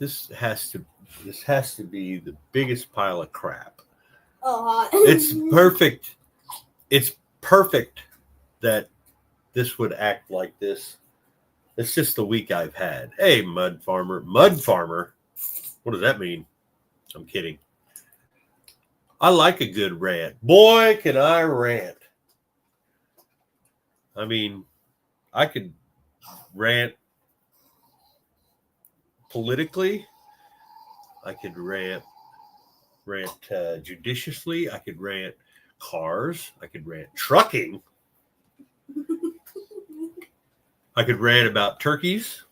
This has to be the biggest pile of crap. Oh, It's perfect. It's perfect that this would act like this. It's just the week I've had. Hey, mud farmer. Mud farmer? What does that mean? I'm kidding. I like a good rant. Boy, can I rant. I mean, I could rant politically. I could rant judiciously. I could rant cars. I could rant trucking. I could rant about turkeys.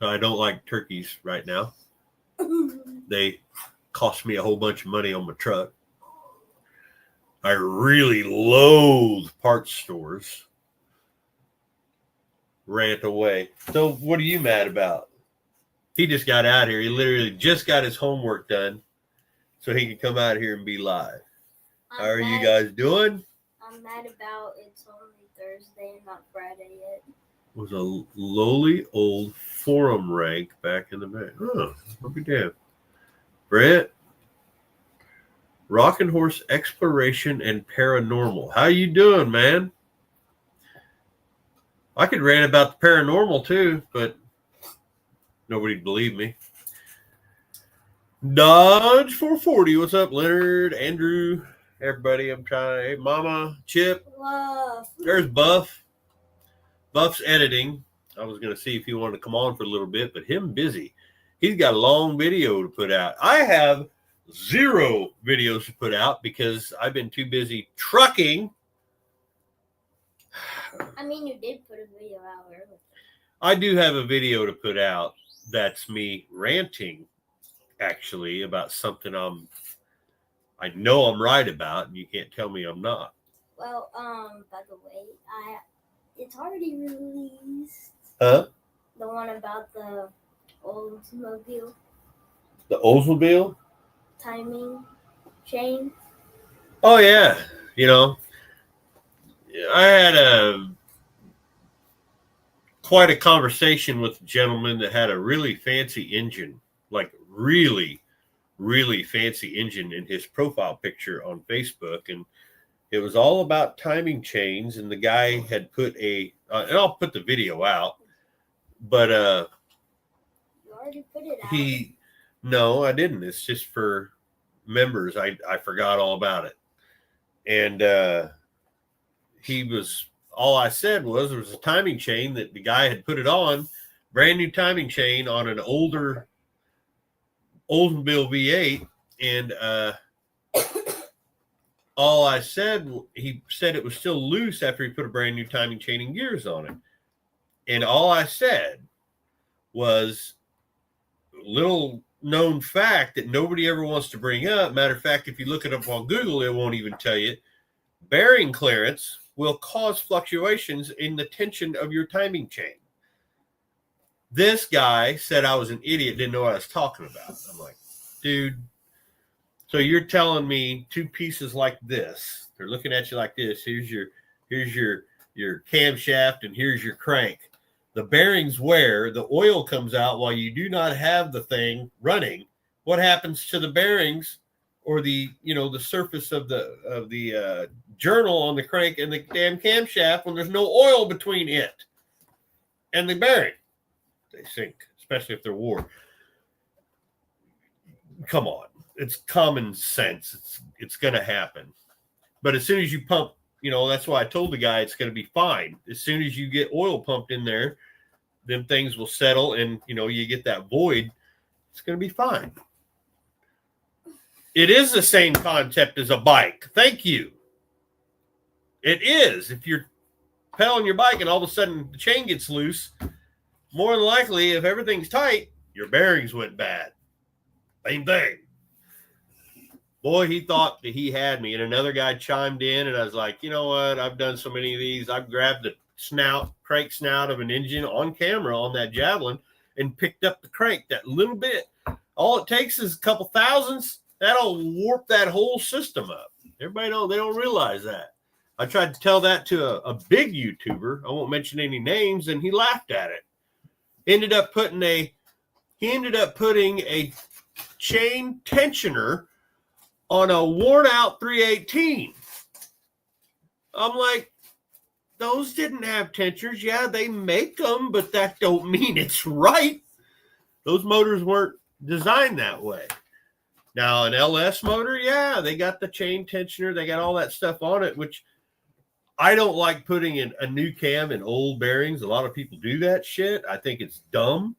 I don't like turkeys right now. They cost me a whole bunch of money on my truck. I really loathe parts stores. Rant away. So what are you mad about? He just got out here. He literally just got his homework done so he can come out here and be live. How are you guys doing? I'm mad about it's only Thursday and not Friday yet. Was a lowly old forum rank back in the back. Oh, look at that. Brent, Rockin' Horse Exploration and Paranormal. How you doing, man? I could rant about the paranormal too, but nobody'd believe me. Dodge 440. What's up, Leonard, Andrew, everybody? I'm trying. Hey, Mama, Chip. Love. There's Buff. Buff's editing. I was going to see if he wanted to come on for a little bit, but him busy. He's got a long video to put out. I have 0 videos to put out because I've been too busy trucking. I mean, you did put a video out earlier. I do have a video to put out that's me ranting, actually, about something I know I'm right about, and you can't tell me I'm not. Well, by the way, it's already released. Huh? The one about the Oldsmobile. The Oldsmobile? Timing chain. Oh, yeah. You know, I had quite a conversation with a gentleman that had a really fancy engine, like really, really fancy engine in his profile picture on Facebook. And it was all about timing chains. And the guy had put and I'll put the video out, but You already put it out. No, I didn't. It's just for members. I forgot all about it. And all I said was there was a timing chain that the guy had put it on, brand new timing chain on an older Oldsmobile V8. And all I said, he said it was still loose after he put a brand new timing chain and gears on it. And all I said was a little known fact that nobody ever wants to bring up. Matter of fact, if you look it up on Google, it won't even tell you. Bearing clearance will cause fluctuations in the tension of your timing chain. This guy said I was an idiot, didn't know what I was talking about. I'm like, dude, so you're telling me 2 pieces like this, they're looking at you like this. Here's your camshaft and here's your crank. The bearings wear, the oil comes out while you do not have the thing running. What happens to the bearings or the surface of the journal on the crank and the damn camshaft when there's no oil between it and the bearing? They sink, especially if they're worn. Come on. It's common sense. It's going to happen. But as soon as you pump, that's why I told the guy it's going to be fine. As soon as you get oil pumped in there, then things will settle and, you get that void. It's going to be fine. It is the same concept as a bike. Thank you. It is. If you're pedaling your bike and all of a sudden the chain gets loose, more than likely, if everything's tight, your bearings went bad. Same thing. Boy, he thought that he had me. And another guy chimed in, and I was like, you know what? I've done so many of these. I've grabbed the crank snout of an engine on camera on that Javelin and picked up the crank that little bit. All it takes is a couple thousandths. That'll warp that whole system up. They don't realize that. I tried to tell that to a big YouTuber. I won't mention any names, and he laughed at it. Ended up putting he ended up putting a chain tensioner on a worn out 318. I'm like, those didn't have tensioners. Yeah, they make them, but that don't mean it's right. Those motors weren't designed that way. Now, an LS motor, yeah, they got the chain tensioner. They got all that stuff on it, which I don't like putting in a new cam in old bearings. A lot of people do that shit. I think it's dumb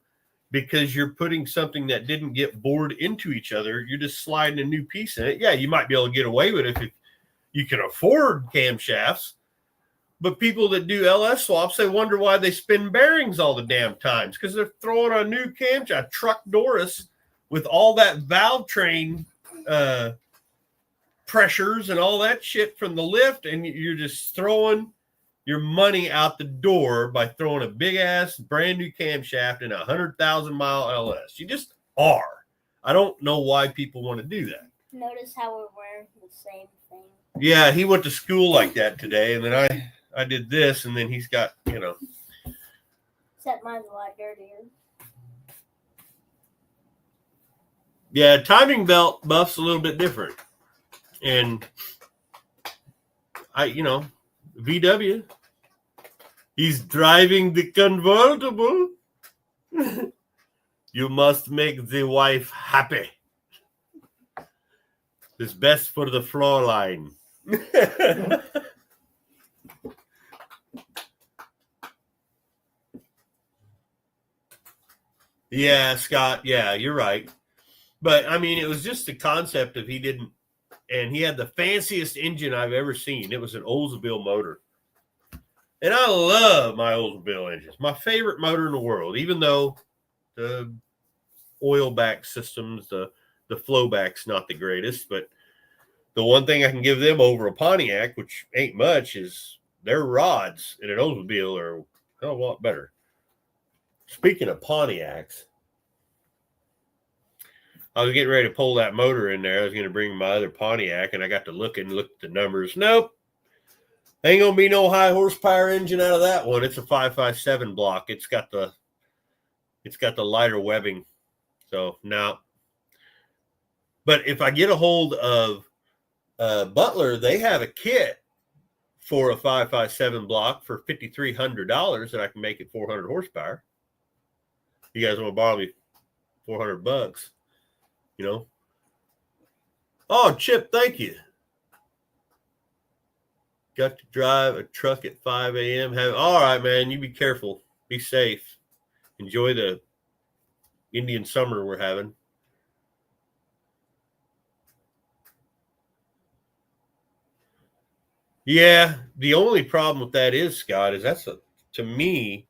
because you're putting something that didn't get bored into each other. You're just sliding a new piece in it. Yeah, you might be able to get away with it if you can afford camshafts. But people that do LS swaps, they wonder why they spin bearings all the damn times because they're throwing a new camshaft, truck Doris, with all that valve train pressures and all that shit from the lift, and you're just throwing your money out the door by throwing a big ass brand new camshaft in a 100,000-mile LS. You just are. I don't know why people want to do that. Notice how we're wearing the same thing. Yeah, he went to school like that today, and then I did this, and then he's got, Except mine's a lot dirtier. Yeah, timing belt buff's a little bit different. And VW, he's driving the convertible. You must make the wife happy. It's best for the floor line. Yeah, Scott. Yeah, you're right. But, I mean, it was just the concept of he had the fanciest engine I've ever seen. It was an Oldsmobile motor. And I love my Oldsmobile engines. My favorite motor in the world, even though the oil back systems, the flow back's not the greatest. But the one thing I can give them over a Pontiac, which ain't much, is their rods in an Oldsmobile are a hell of a lot better. Speaking of Pontiacs, I was getting ready to pull that motor in there. I was going to bring my other Pontiac, and I got to look at the numbers. Nope. Ain't going to be no high horsepower engine out of that one. It's a 557 block. It's got the lighter webbing. So, no. But if I get a hold of Butler, they have a kit for a 557 block for $5,300 that I can make it 400 horsepower. You guys want to borrow me $400? Oh, Chip, thank you. Got to drive a truck at 5 a.m. All right, man, you be careful. Be safe. Enjoy the Indian summer we're having. Yeah, the only problem with that is, Scott, is to me,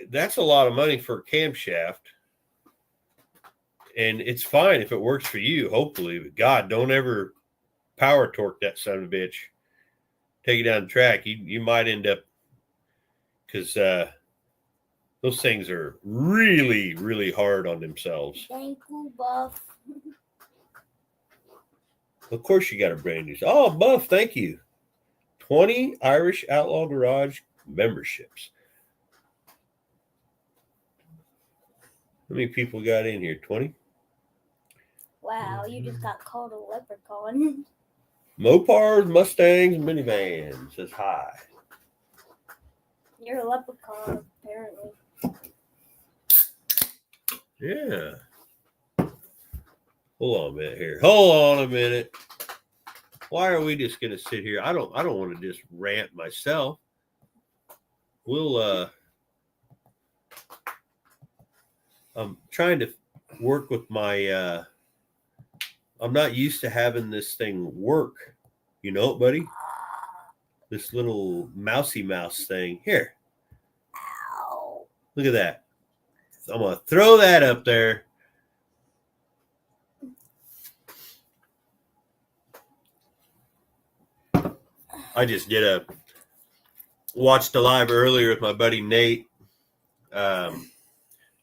that's a lot of money for a camshaft. And it's fine if it works for you, hopefully. But God, don't ever power torque that son of a bitch. Take it down the track. You might end up, because those things are really, really hard on themselves. Thank you, Buff. Of course you got a brand new. Oh, Buff, thank you. 20 Irish Outlaw Garage memberships. How many people got in here? 20? Wow, you just got called a leprechaun. Mopars, Mustangs, minivans says hi. You're a leprechaun, apparently. Yeah. Hold on a minute here. Hold on a minute. Why are we just gonna sit here? I don't want to just rant myself. I'm trying to work with my I'm not used to having this thing work. You know it, buddy? This little mousy mouse thing. Here. Ow. Look at that. So I'm going to throw that up there. I just watched a live earlier with my buddy Nate.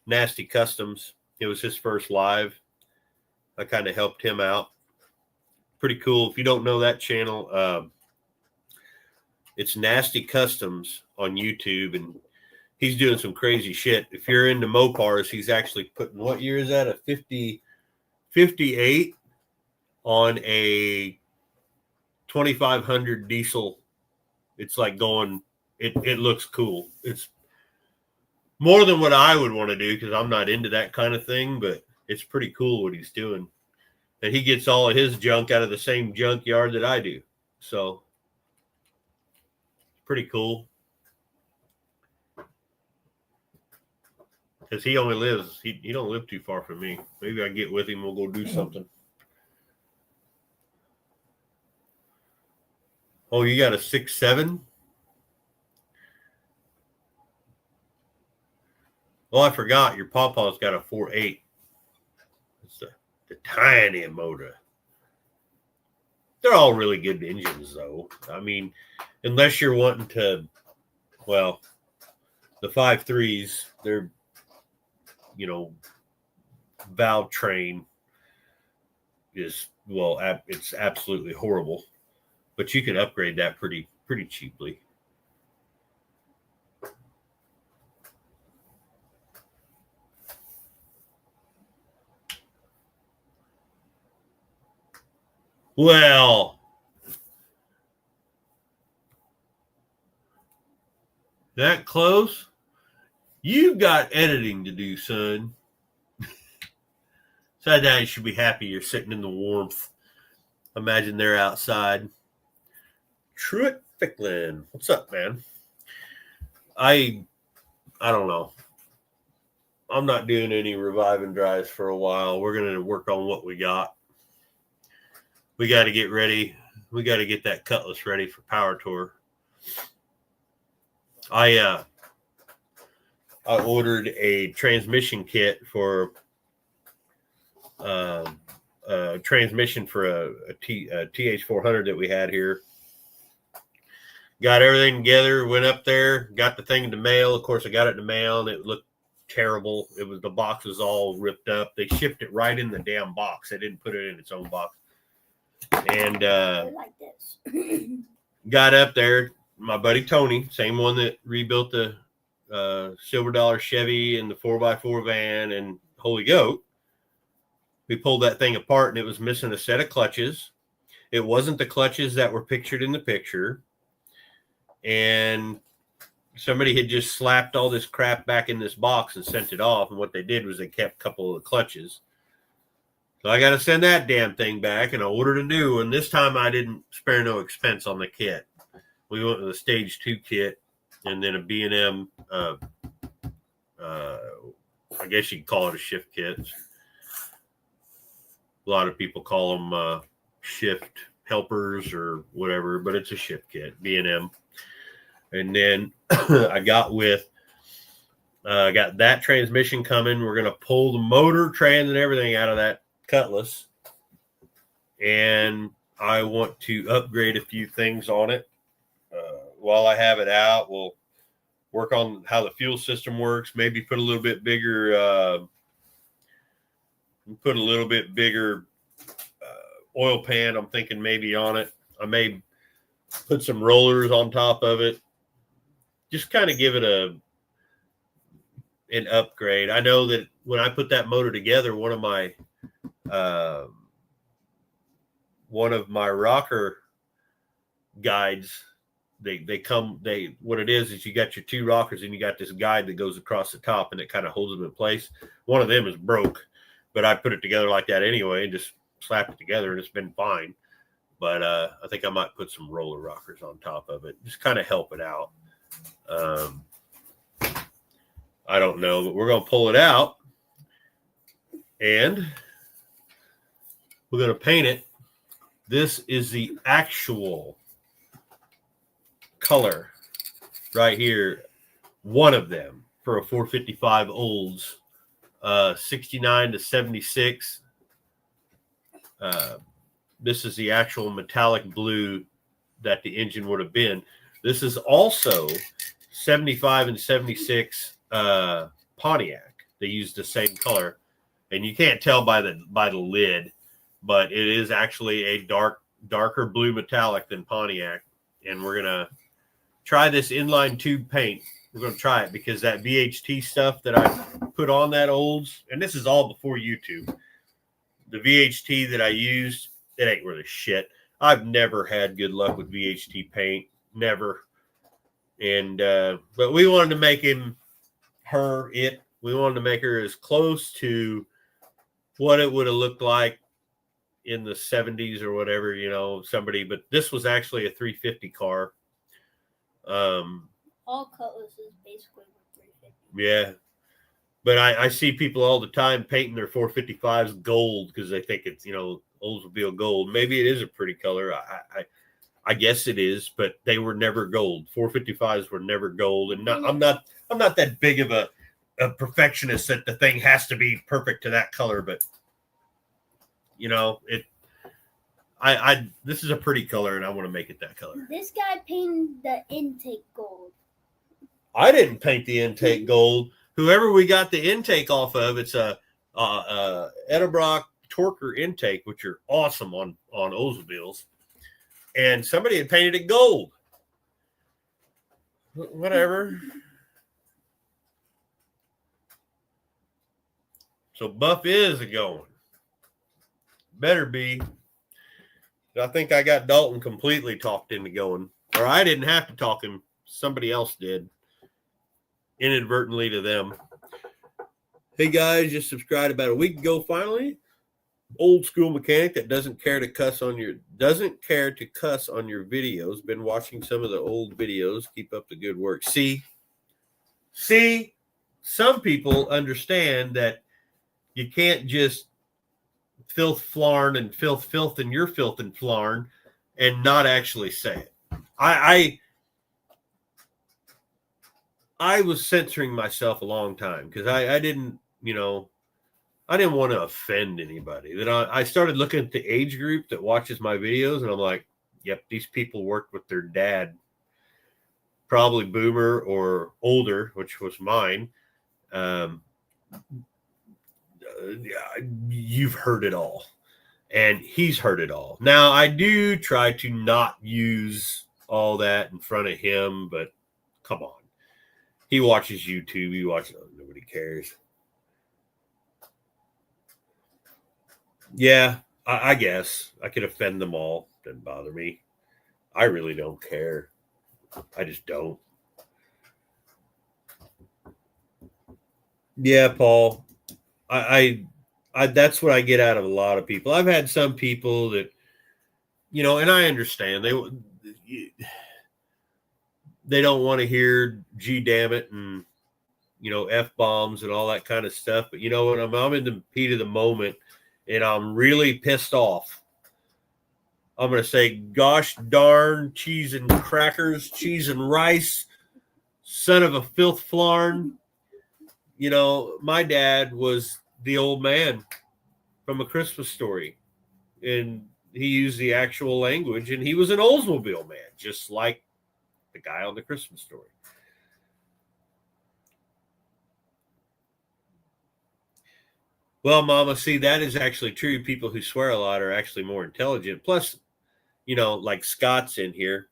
Nasty Customs. It was his first live. I kind of helped him out. Pretty cool. If you don't know that channel, it's Nasty Customs on YouTube, and he's doing some crazy shit. If you're into Mopars, he's actually putting, what year is that? A 58 on a 2500 diesel. It's like going, it looks cool. It's more than what I would want to do because I'm not into that kind of thing, but it's pretty cool what he's doing. And he gets all of his junk out of the same junkyard that I do. So, pretty cool. Because he only lives, he don't live too far from me. Maybe I get with him, we'll go do something. Oh, you got a 6.7? Oh, I forgot. Your pawpaw's got a 4.8. It's the tiny motor. They're all really good engines, though. I mean, unless you're wanting to, well, the 5.3s, they're, valve train is, well, it's absolutely horrible. But you can upgrade that pretty cheaply. Well, that close? You've got editing to do, son. So now you should be happy you're sitting in the warmth. Imagine they're outside. Truett Ficklin, what's up, man? I don't know. I'm not doing any reviving drives for a while. We're going to work on what we got. We got to get ready. We got to get that Cutlass ready for Power Tour. I ordered a transmission kit for a transmission for a TH400 that we had here. Got everything together, went up there, got the thing in the mail. Of course, I got it in the mail, and it looked terrible. The box was all ripped up. They shipped it right in the damn box. They didn't put it in its own box. And like this. got up there. My buddy Tony, same one that rebuilt the Silver Dollar Chevy and the 4x4 van and Holy Goat. We pulled that thing apart, and it was missing a set of clutches. It wasn't the clutches that were pictured in the picture. And somebody had just slapped all this crap back in this box and sent it off. And what they did was they kept a couple of the clutches. So I got to send that damn thing back, and I ordered a new one. This time I didn't spare no expense on the kit. We went with a Stage 2 kit and then a B&M, I guess you could call it a shift kit. A lot of people call them shift helpers or whatever, but it's a shift kit, B&M. And then I got that transmission coming. We're going to pull the motor, trans, and everything out of that Cutlass. And I want to upgrade a few things on it. While I have it out, we'll work on how the fuel system works. Maybe put a little bit bigger, oil pan. I'm thinking maybe on it. I may put some rollers on top of it. Just kind of give it an upgrade. I know that when I put that motor together, one of my rocker guides, what it is you got your two rockers and you got this guide that goes across the top and it kind of holds them in place. One of them is broke, but I put it together like that anyway and just slapped it together and it's been fine. But I think I might put some roller rockers on top of it, just kind of help it out. I don't know, but we're going to pull it out and we're going to paint it. This is the actual color right here. One of them for a 455 Olds, 69 to 76. This is the actual metallic blue that the engine would have been. This is also 75 and 76 Pontiac. They use the same color, and you can't tell by the lid, but it is actually a darker blue metallic than Pontiac. And we're gonna try this inline tube paint We're going to try it because that VHT stuff that I put on that Olds, and this is all before YouTube, the VHT that I used, it ain't really shit. I've never had good luck with VHT paint. Never. And, but we wanted to make we wanted to make her as close to what it would have looked like in the 70s or whatever, you know, somebody, but this was actually a 350 car. All Cutlasses basically were 350. Yeah. But I see people all the time painting their 455s gold because they think it's, you know, Oldsmobile gold. Maybe it is a pretty color. I guess it is, but they were never gold. 455s were never gold. And I'm not that big of a perfectionist that the thing has to be perfect to that color, but you know, this is a pretty color and I want to make it that color. This guy painted the intake gold. I didn't paint the intake gold. Whoever we got the intake off of, it's a Edelbrock Torker intake, which are awesome on Oldsmobiles. And somebody had painted it gold. Whatever. So Buff is a going. Better be. I think I got Dalton completely talked into going. Or I didn't have to talk him. Somebody else did. Inadvertently to them. Hey guys, just subscribed about a week ago finally. Old school mechanic that doesn't care to cuss on your videos. Been watching some of the old videos. Keep up the good work. See, some people understand that you can't just filth flarn and filth and your filth and flarn and not actually say it. I was censoring myself a long time because I didn't, you know, I didn't want to offend anybody. Then I started looking at the age group that watches my videos, and I'm like, yep, these people worked with their dad, probably boomer or older, which was mine. You've heard it all, and he's heard it all. Now, I do try to not use all that in front of him, but come on. He watches YouTube. He watches, nobody cares. Yeah, I guess I could offend them all. Doesn't bother me. I really don't care. I just don't. Yeah, Paul. I that's what I get out of a lot of people. I've had some people that, you know, and I understand they don't want to hear "G damn it" and, you know, F-bombs and all that kind of stuff. But you know what? I'm in the heat of the moment and I'm really pissed off. I'm going to say, gosh darn cheese and crackers, cheese and rice, son of a filth flarn. You know, my dad was the old man from A Christmas Story. And he used the actual language, and he was an Oldsmobile man, just like the guy on The Christmas Story. Well, Mama, see, that is actually true. People who swear a lot are actually more intelligent. Plus, you know, like Scott's in here.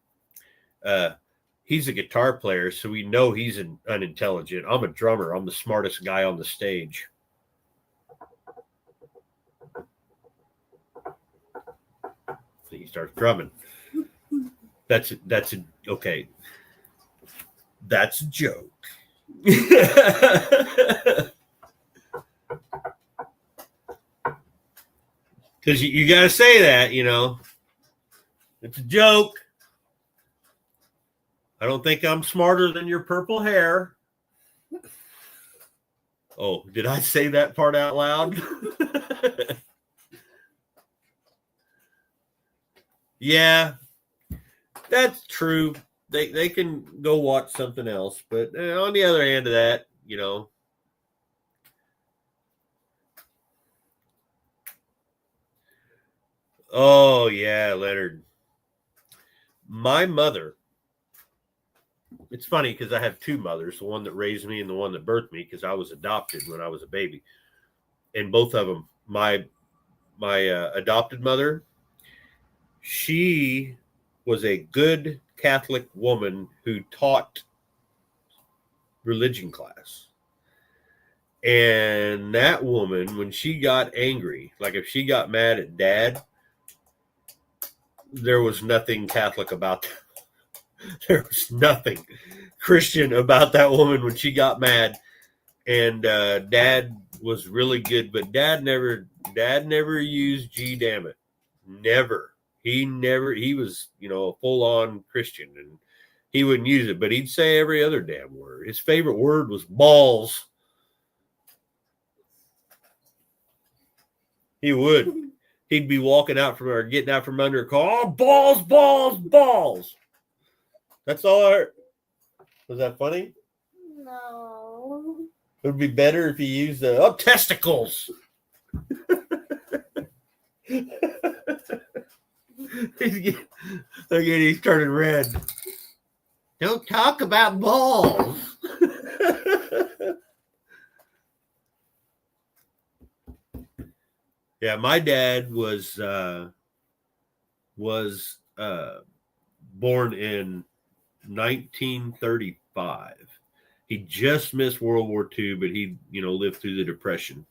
He's a guitar player, so we know he's unintelligent. I'm a drummer. I'm the smartest guy on the stage. So he starts drumming. That's okay. That's a joke. Because you got to say that, you know. It's a joke. I don't think I'm smarter than your purple hair. Oh, did I say that part out loud? Yeah, that's true. They can go watch something else. But on the other hand of that, you know. Oh, yeah, Leonard. My mother. It's funny because I have two mothers, the one that raised me and the one that birthed me, because I was adopted when I was a baby. And both of them, my adopted mother, she was a good Catholic woman who taught religion class. And that woman, when she got angry, like if she got mad at Dad, there was nothing Catholic about that. There was nothing Christian about that woman when she got mad. And Dad was really good, but Dad never used G damn it. Never. He was, a full on Christian, and he wouldn't use it, but he'd say every other damn word. His favorite word was balls. He would. He'd be walking out from or getting out from under a car. Oh, balls, balls, balls. That's all I heard. Was that funny? No. It would be better if he used the testicles. He's turning red. Don't talk about balls. Yeah, my dad was born in 1935. He just missed World War II, but he lived through the Depression.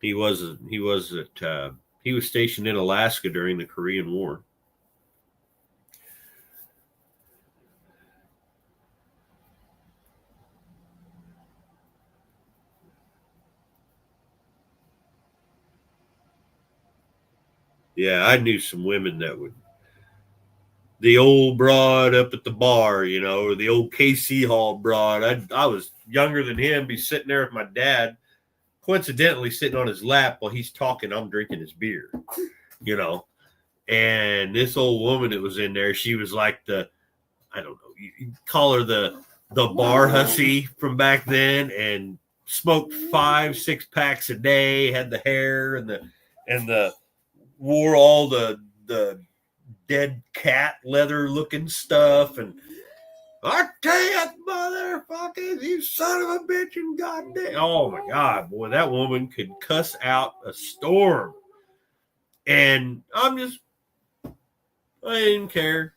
He was stationed in Alaska during the Korean War. Yeah, I knew some women that would. The old broad up at the bar, or the old KC Hall broad. I was younger than him, be sitting there with my dad, coincidentally sitting on his lap while he's talking. I'm drinking his beer, And this old woman that was in there, she was like I don't know, you call her the bar hussy from back then, and smoked 5-6 packs a day, had the hair and the wore all the dead cat leather looking stuff, and I tell you, motherfuckers, you son of a bitch, and goddamn, oh my god, boy, that woman could cuss out a storm, and I didn't care.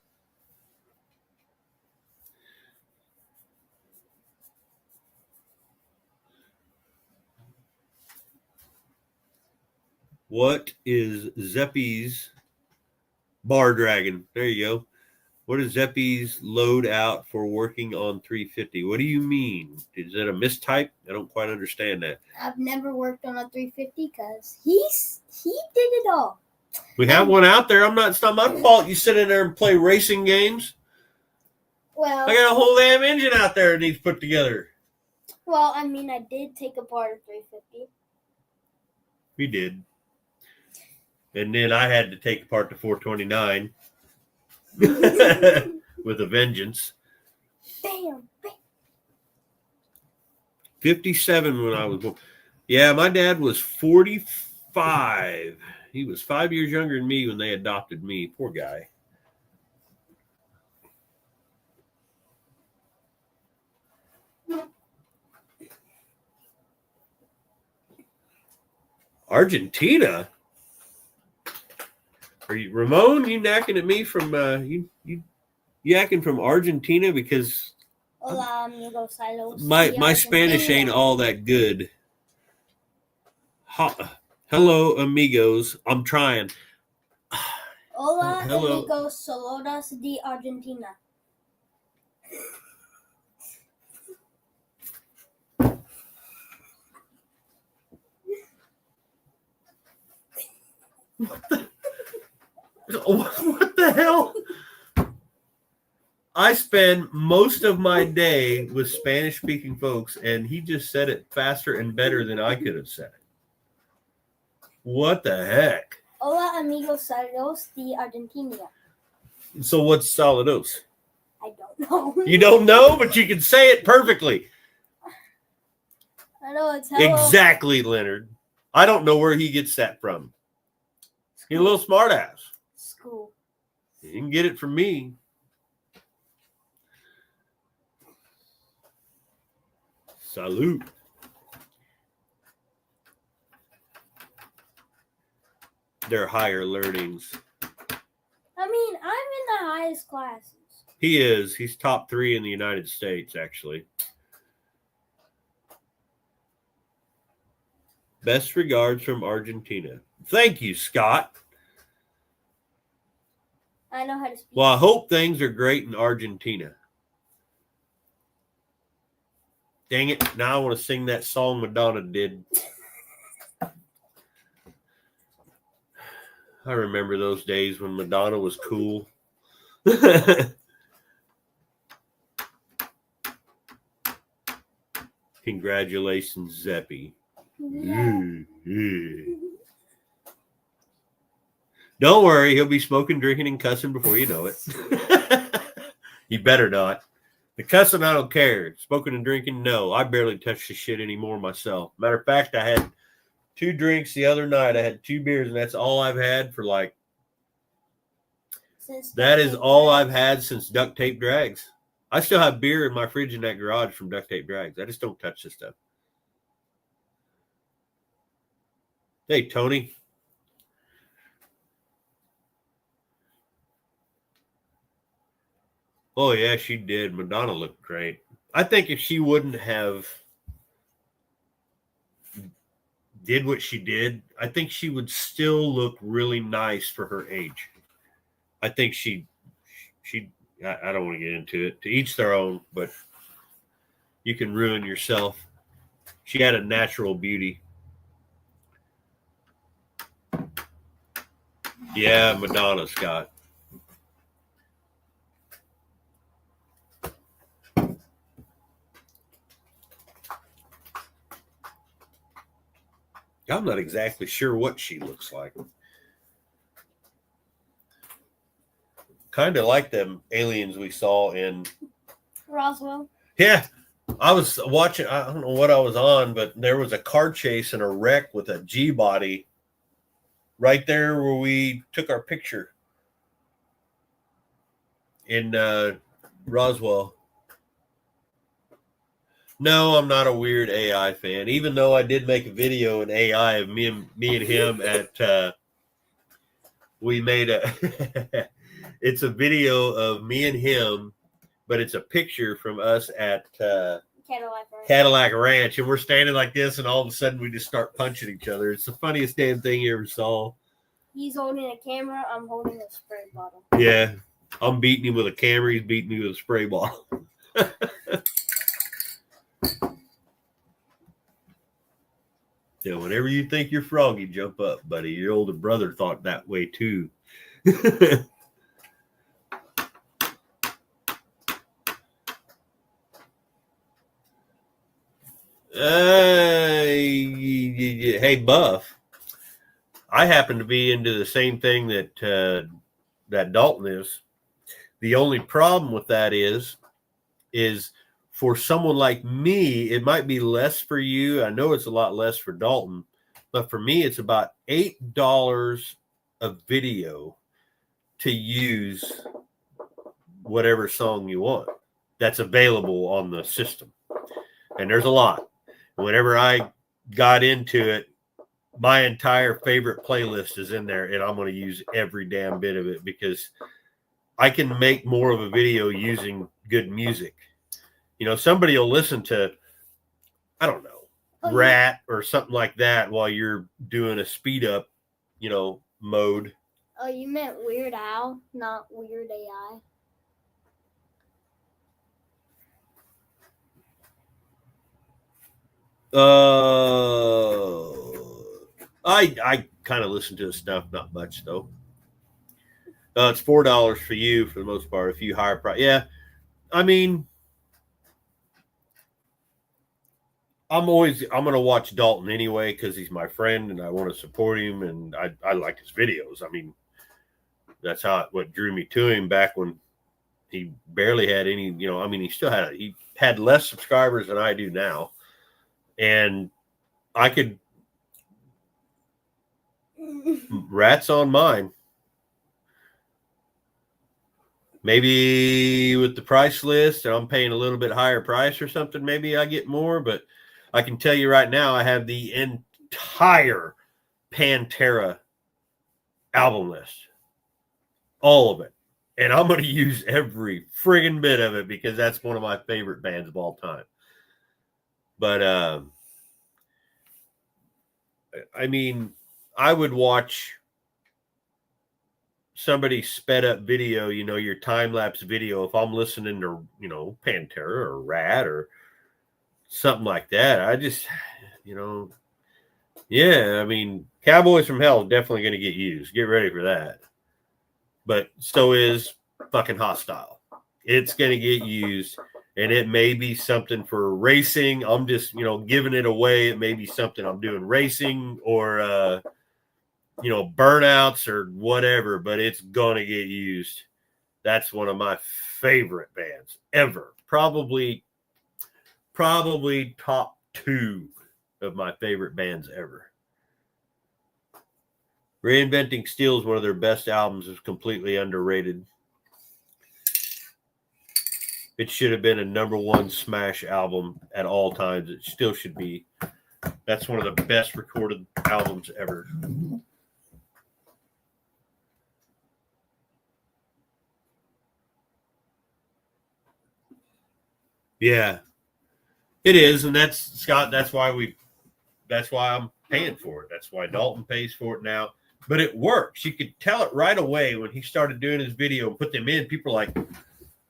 What is Zeppy's bar dragon? There you go. What is Zeppy's load out for working on 350? What do you mean? Is that a mistype? I don't quite understand that. I've never worked on a 350 because he did it all. We have one out there. It's not my fault you sit in there and play racing games. Well, I got a whole damn engine out there that needs put together. Well, I did take apart a 350. We did. And then I had to take apart the 429 with a vengeance. Bam. 57 when I was born. Yeah, my dad was 45. He was 5 years younger than me when they adopted me. Poor guy. Argentina? Are you Ramon? You knacking at me from you yakking from Argentina? Because Hola, amigos. my Spanish ain't all that good. Hello, amigos. I'm trying. Hola, Hello. amigos. Saludos de Argentina. What the hell? I spend most of my day with Spanish-speaking folks, and he just said it faster and better than I could have said it. What the heck? Hola, amigos. Saludos de Argentina. So what's Saludos? I don't know. You don't know, but you can say it perfectly. I know it's hello. Exactly, Leonard. I don't know where he gets that from. He's a little smartass. School. You can get it from me. Salute. They're higher learnings. I'm in the highest classes. He is. He's top 3 in the United States, actually. Best regards from Argentina. Thank you, Scott. I know how to speak. Well, I hope things are great in Argentina. Dang it. Now I want to sing that song Madonna did. I remember those days when Madonna was cool. Congratulations, Zeppy. Don't worry, he'll be smoking, drinking, and cussing before you know it. You better not. The cussing, I don't care. Smoking and drinking, no. I barely touch the shit anymore myself. Matter of fact, I had 2 drinks the other night. I had 2 beers, and that's all I've had for like. That is all I've had since Duct Tape Drags. I still have beer in my fridge in that garage from Duct Tape Drags. I just don't touch this stuff. Hey, Tony. Oh, yeah, she did. Madonna looked great. I think if she wouldn't have did what she did, I think she would still look really nice for her age. I think I don't want to get into it. To each their own, but you can ruin yourself. She had a natural beauty. Yeah, Madonna, Scott. I'm not exactly sure what she looks like. Kind of like them aliens we saw in Roswell. Yeah. I was watching, I don't know what I was on, but there was a car chase and a wreck with a G body right there where we took our picture in Roswell. No, I'm not a weird AI fan, even though I did make a video in AI of me and him at we made a it's a video of me and him, but it's a picture from us at Cadillac Ranch, and we're standing like this, and all of a sudden we just start punching each other. It's the funniest damn thing you ever saw. He's holding a camera, I'm holding a spray bottle. Yeah, I'm beating him with a camera, he's beating me with a spray bottle. Yeah, whenever you think you're froggy, jump up, buddy. Your older brother thought that way too. Hey, Buff. I happen to be into the same thing that that Dalton is. The only problem with that is for someone like me, it might be less for you. I know it's a lot less for Dalton, but for me, it's about $8 a video to use whatever song you want that's available on the system. And there's a lot. Whenever I got into it, my entire favorite playlist is in there, and I'm going to use every damn bit of it because I can make more of a video using good music. You know, somebody will listen to, I don't know, Rat or something like that while you're doing a speed up, you know, mode. Oh, you meant Weird Al, not Weird AI. I kind of listen to his stuff, not much though. It's $4 for you for the most part. If you hire price, yeah. I mean, I'm gonna watch Dalton anyway because he's my friend and I want to support him and I like his videos. I mean, that's what drew me to him back when he barely had any. You know, I mean, he had less subscribers than I do now, and I could. Rats on mine. Maybe with the price list, and I'm paying a little bit higher price or something, maybe I get more. But I can tell you right now, I have the entire Pantera album list, all of it, And I'm going to use every friggin' bit of it because that's one of my favorite bands of all time. But, I mean, I would watch somebody sped up video, your time lapse video. If I'm listening to, Pantera or Rat or something like that, I just, yeah, I mean, Cowboys from Hell is definitely going to get used. Get ready for that. But so is fucking Hostile. It's going to get used, and it may be something for racing. I'm just, giving it away. It may be something I'm doing racing or, burnouts or whatever, but it's going to get used. That's one of my favorite bands ever. Probably top 2 of my favorite bands ever. Reinventing Steel is one of their best albums. It's completely underrated. It should have been a #1 smash album at all times. It still should be. That's one of the best recorded albums ever. Yeah, it is. And that's, Scott, that's why I'm paying for it. That's why Dalton pays for it now. But it works. You could tell it right away when he started doing his video and put them in. People are like,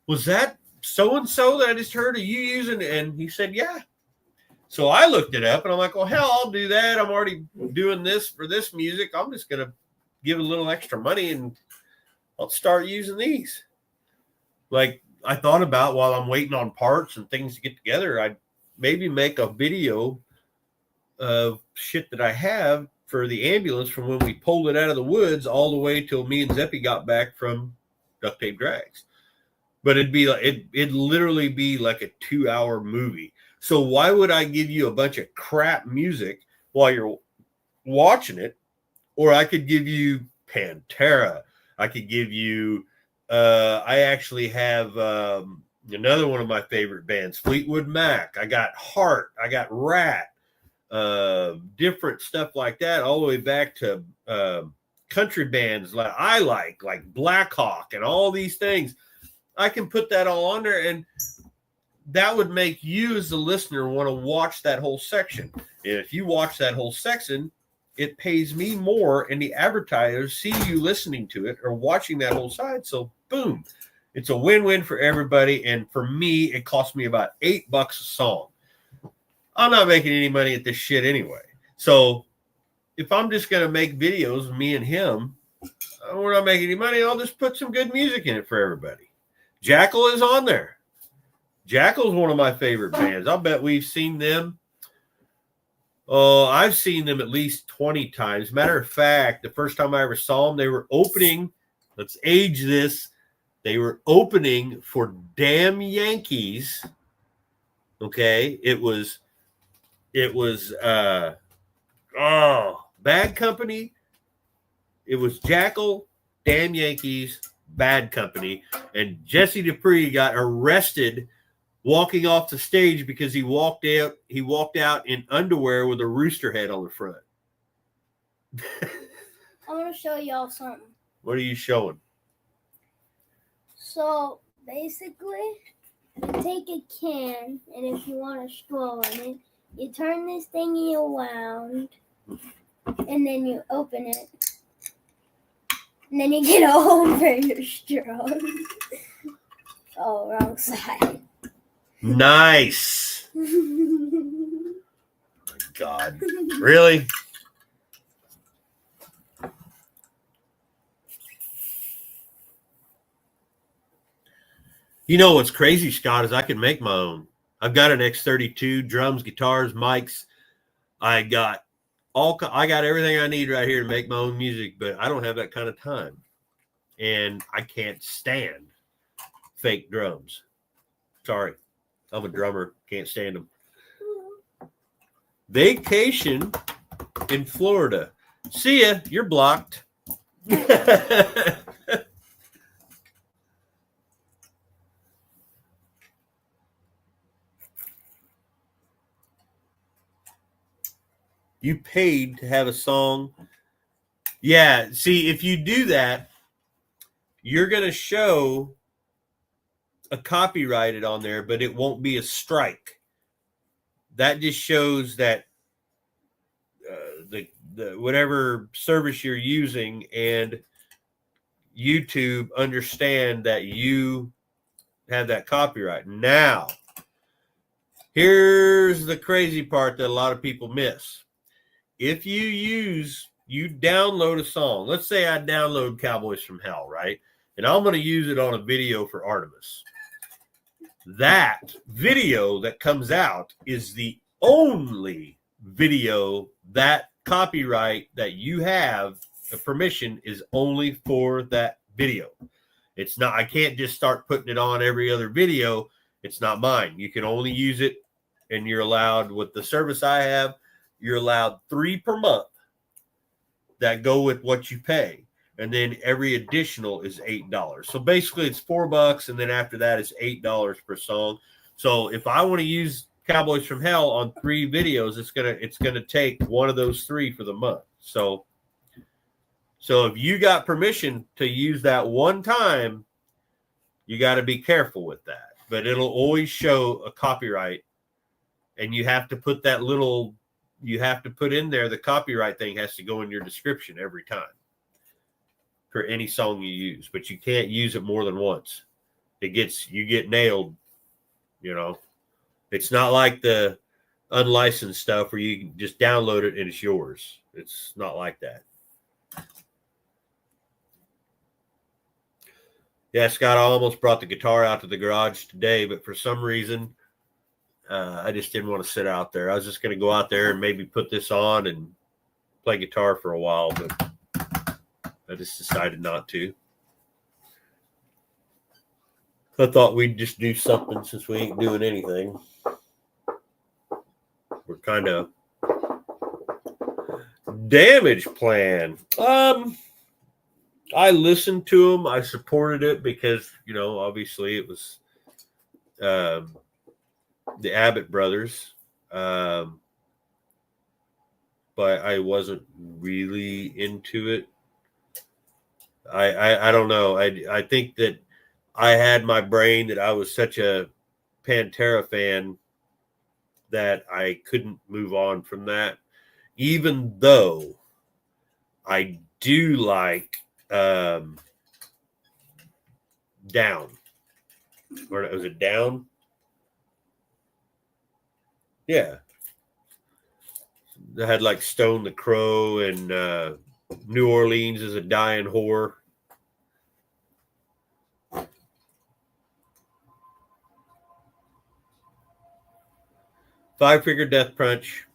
was that so-and-so that I just heard? Are you using? And he said, yeah. So I looked it up and I'm like, well, hell, I'll do that. I'm already doing this for this music. I'm just going to give a little extra money and I'll start using these. Like I thought about while I'm waiting on parts and things to get together, I'd maybe make a video of shit that I have for the ambulance from when we pulled it out of the woods all the way till me and Zeppy got back from Duct Tape Drags. But it'd be like it'd literally be like a 2-hour movie. So why would I give you a bunch of crap music while you're watching it? Or I could give you Pantera. I could give you I actually have another one of my favorite bands, Fleetwood Mac. I got Heart. I got Rat. Different stuff like that, all the way back to country bands like Black Hawk and all these things. I can put that all on there, and that would make you as the listener want to watch that whole section. And if you watch that whole section, it pays me more, and the advertisers see you listening to it or watching that whole side. So boom, it's a win-win for everybody. And for me, it cost me about $8 a song. I'm not making any money at this shit anyway. So if I'm just going to make videos of me and him, we're not making any money. I'll just put some good music in it for everybody. Jackal is on there. Jackal is one of my favorite bands. I'll bet we've seen them. Oh, I've seen them at least 20 times. Matter of fact, the first time I ever saw them, they were opening. Let's age this. They were opening for Damn Yankees. Okay. It was Bad Company. It was Jackal, Damn Yankees, Bad Company, and Jesse Dupree got arrested walking off the stage because he walked out in underwear with a rooster head on the front. I want to show y'all something. What are you showing? So basically, you take a can, and if you want a straw in it, you turn this thingy around, and then you open it. And then you get a hole for your straw. Oh, wrong side. Nice. Oh my God. Really? You know what's crazy, Scott, is I can make my own. I've got an X32, drums, guitars, mics. I got everything I need right here to make my own music, but I don't have that kind of time. And I can't stand fake drums. Sorry. I'm a drummer. Can't stand them. Vacation in Florida. See ya. You're blocked. You paid to have a song. Yeah. See, if you do that, you're going to show a copyrighted on there, but it won't be a strike. That just shows that the whatever service you're using and YouTube understand that you have that copyright. Now, here's the crazy part that a lot of people miss. If you download a song, let's say I download Cowboys from Hell, right? And I'm going to use it on a video for Artemis. That video that comes out is the only video that copyright that you have, the permission is only for that video. It's not, I can't just start putting it on every other video. It's not mine. You can only use it, and you're allowed, with the service I have, you're allowed 3 per month that go with what you pay. And then every additional is $8. So basically it's $4, and then after that it's $8 per song. So if I want to use Cowboys from Hell on 3 videos, it's gonna take one of those 3 for the month. So if you got permission to use that one time, you got to be careful with that. But it'll always show a copyright, and you have to put in there, the copyright thing has to go in your description every time for any song you use, but you can't use it more than once. You get nailed, you know. It's not like the unlicensed stuff where you can just download it and it's yours. It's not like that. Yeah, Scott, I almost brought the guitar out to the garage today, but for some reason, I just didn't want to sit out there. I was just going to go out there and maybe put this on and play guitar for a while, but I just decided not to. I thought we'd just do something since we ain't doing anything. We're kind of Damage Plan. I listened to them. I supported it because, obviously it was the Abbott brothers. But I wasn't really into it. I don't know. I think that I had my brain that I was such a Pantera fan that I couldn't move on from that, even though I do like Down. Or was it Down? Yeah. They had like Stone the Crow and New Orleans is a Dying Whore. Five Finger Death Punch.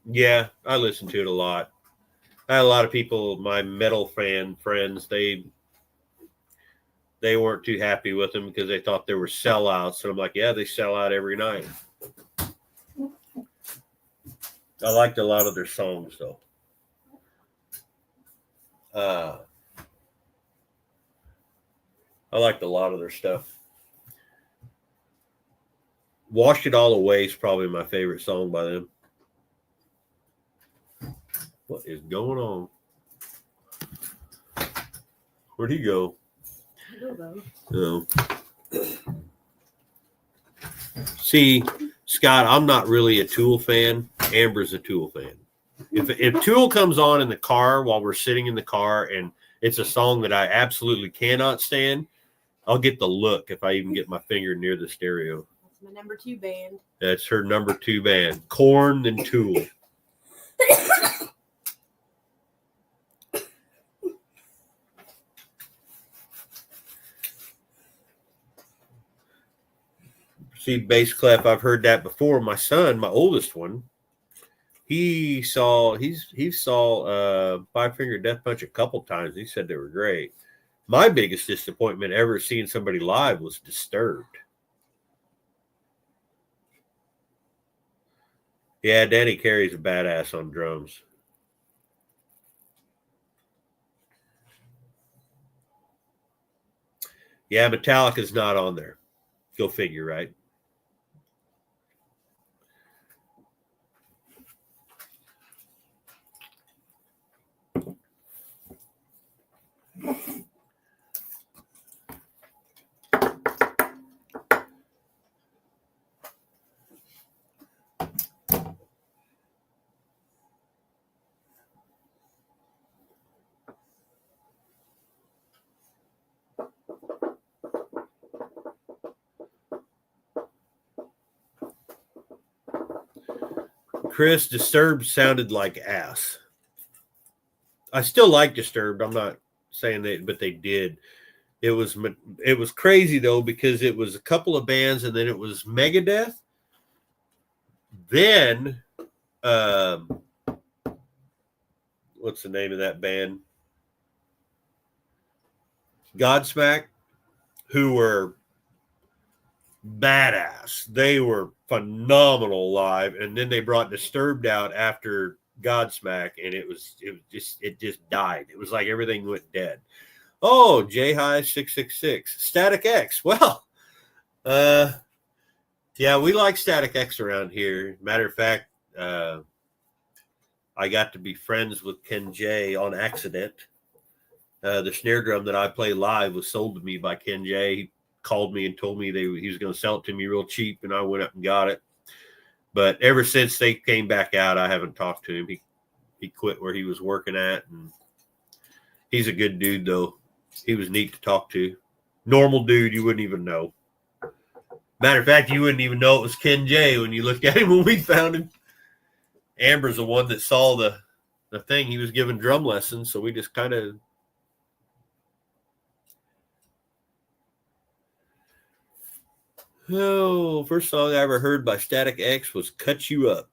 Yeah, I listened to it a lot. I had a lot of people, my metal fan friends, they weren't too happy with them because they thought they were sellouts. So I'm like, yeah, they sell out every night. I liked a lot of their songs, though. I liked a lot of their stuff. Washed It All Away is probably my favorite song by them. What is going on? Where'd he go? I don't know. Oh. See, Scott, I'm not really a Tool fan. Amber's a Tool fan. If Tool comes on in the car while we're sitting in the car and it's a song that I absolutely cannot stand, I'll get the look if I even get my finger near the stereo. That's my number 2 band. That's her number 2 band. Korn, then Tool. See, bass clef, I've heard that before. My son, my oldest one, he saw Five Finger Death Punch a couple times. He said they were great. My biggest disappointment ever seeing somebody live was Disturbed. Yeah, Danny Carey's a badass on drums. Yeah, Metallica's not on there. Go figure, right? Chris, Disturbed sounded like ass. I still like Disturbed. I'm not saying that, but they did. It was crazy though, because it was a couple of bands, and then it was Megadeth. Then, what's the name of that band? Godsmack, who were badass. They were phenomenal live, and then they brought Disturbed out after Godsmack, and it just died. It was like everything went dead. Oh, J High 666, Static X. Well, yeah, we like Static X around here. Matter of fact, I got to be friends with Ken J on accident. The snare drum that I play live was sold to me by Ken J. He called me and told me he was going to sell it to me real cheap, and I went up and got it. But ever since they came back out, I haven't talked to him. He quit where he was working at, and he's a good dude, though. He was neat to talk to. Normal dude, you wouldn't even know. Matter of fact, you wouldn't even know it was Ken J when you looked at him when we found him. Amber's the one that saw the thing. He was giving drum lessons, so we just kind of... Oh, first song I ever heard by Static X was Cut You Up.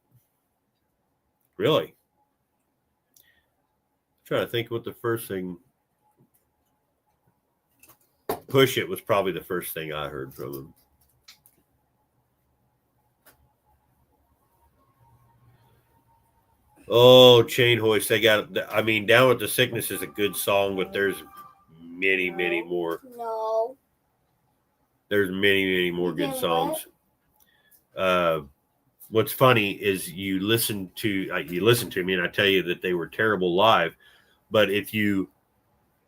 Really? I'm trying to think what the first thing... Push It was probably the first thing I heard from him. Oh, Chain Hoist. They got, I mean, Down with the Sickness is a good song, but there's many, many more. No. There's many, many more good songs. What's funny is you listen to me and I tell you that they were terrible live, but if you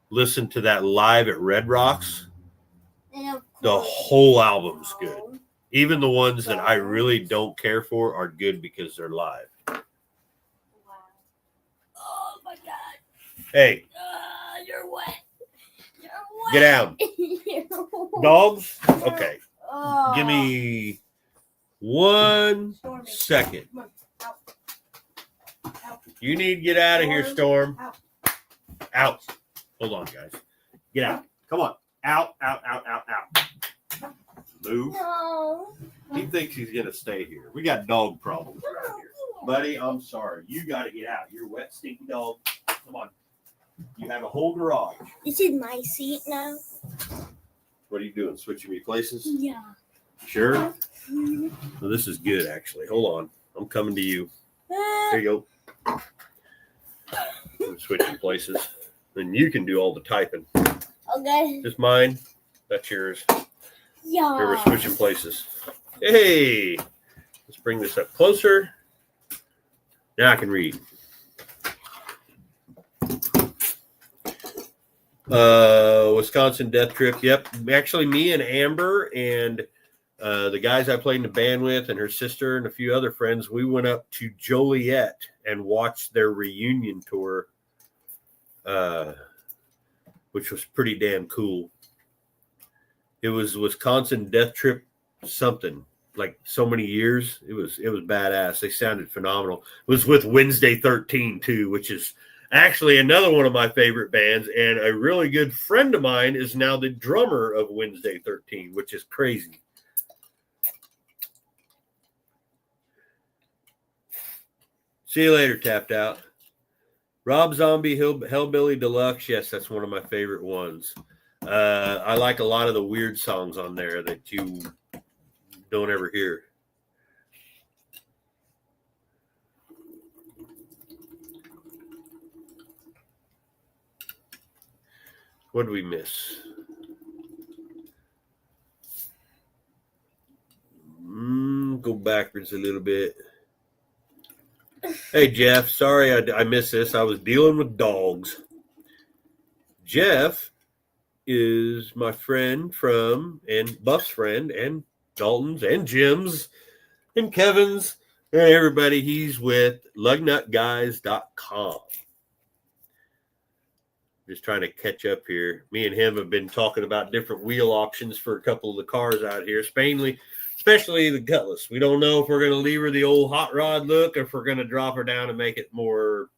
listen to that live at Red Rocks, the whole album's good. Even the ones that I really don't care for are good because they're live. Wow. Oh my God. Hey. You're wet. Get down. Dogs? Okay. Oh. Give me 1 second. You need to get out of here, Storm. Out. Hold on, guys. Get out. Come on. Out. Move. No. He thinks he's going to stay here. We got dog problems around here. Buddy, I'm sorry. You got to get out. You're a wet, stinky dog. Come on. You have a whole garage. This is my seat now. What are you doing? Switching me places? Yeah. Sure? Well, this is good, actually. Hold on. I'm coming to you. There you go. I'm switching places. And you can do all the typing. Okay. Just mine. That's yours. Yeah. Here we're switching places. Hey. Let's bring this up closer. Now I can read. Wisconsin Death Trip. Yep. Actually, me and Amber and the guys I played in the band with and her sister and a few other friends, we went up to Joliet and watched their reunion tour, which was pretty damn cool. It was Wisconsin Death Trip something, like so many years. It was badass. They sounded phenomenal. It was with Wednesday 13 too, which is actually another one of my favorite bands, and a really good friend of mine is now the drummer of Wednesday 13, which is crazy. See you later, Tapped Out. Rob Zombie, Hellbilly Deluxe. Yes, that's one of my favorite ones. I like a lot of the weird songs on there that you don't ever hear. What did we miss? Go backwards a little bit. Hey, Jeff. Sorry I missed this. I was dealing with dogs. Jeff is my friend and Buff's friend, and Dalton's, and Jim's, and Kevin's, and everybody. He's with lugnutguys.com. Just trying to catch up here. Me and him have been talking about different wheel options for a couple of the cars out here. Mainly especially the Cutlass. We don't know if we're going to leave her the old hot rod look or if we're going to drop her down and make it more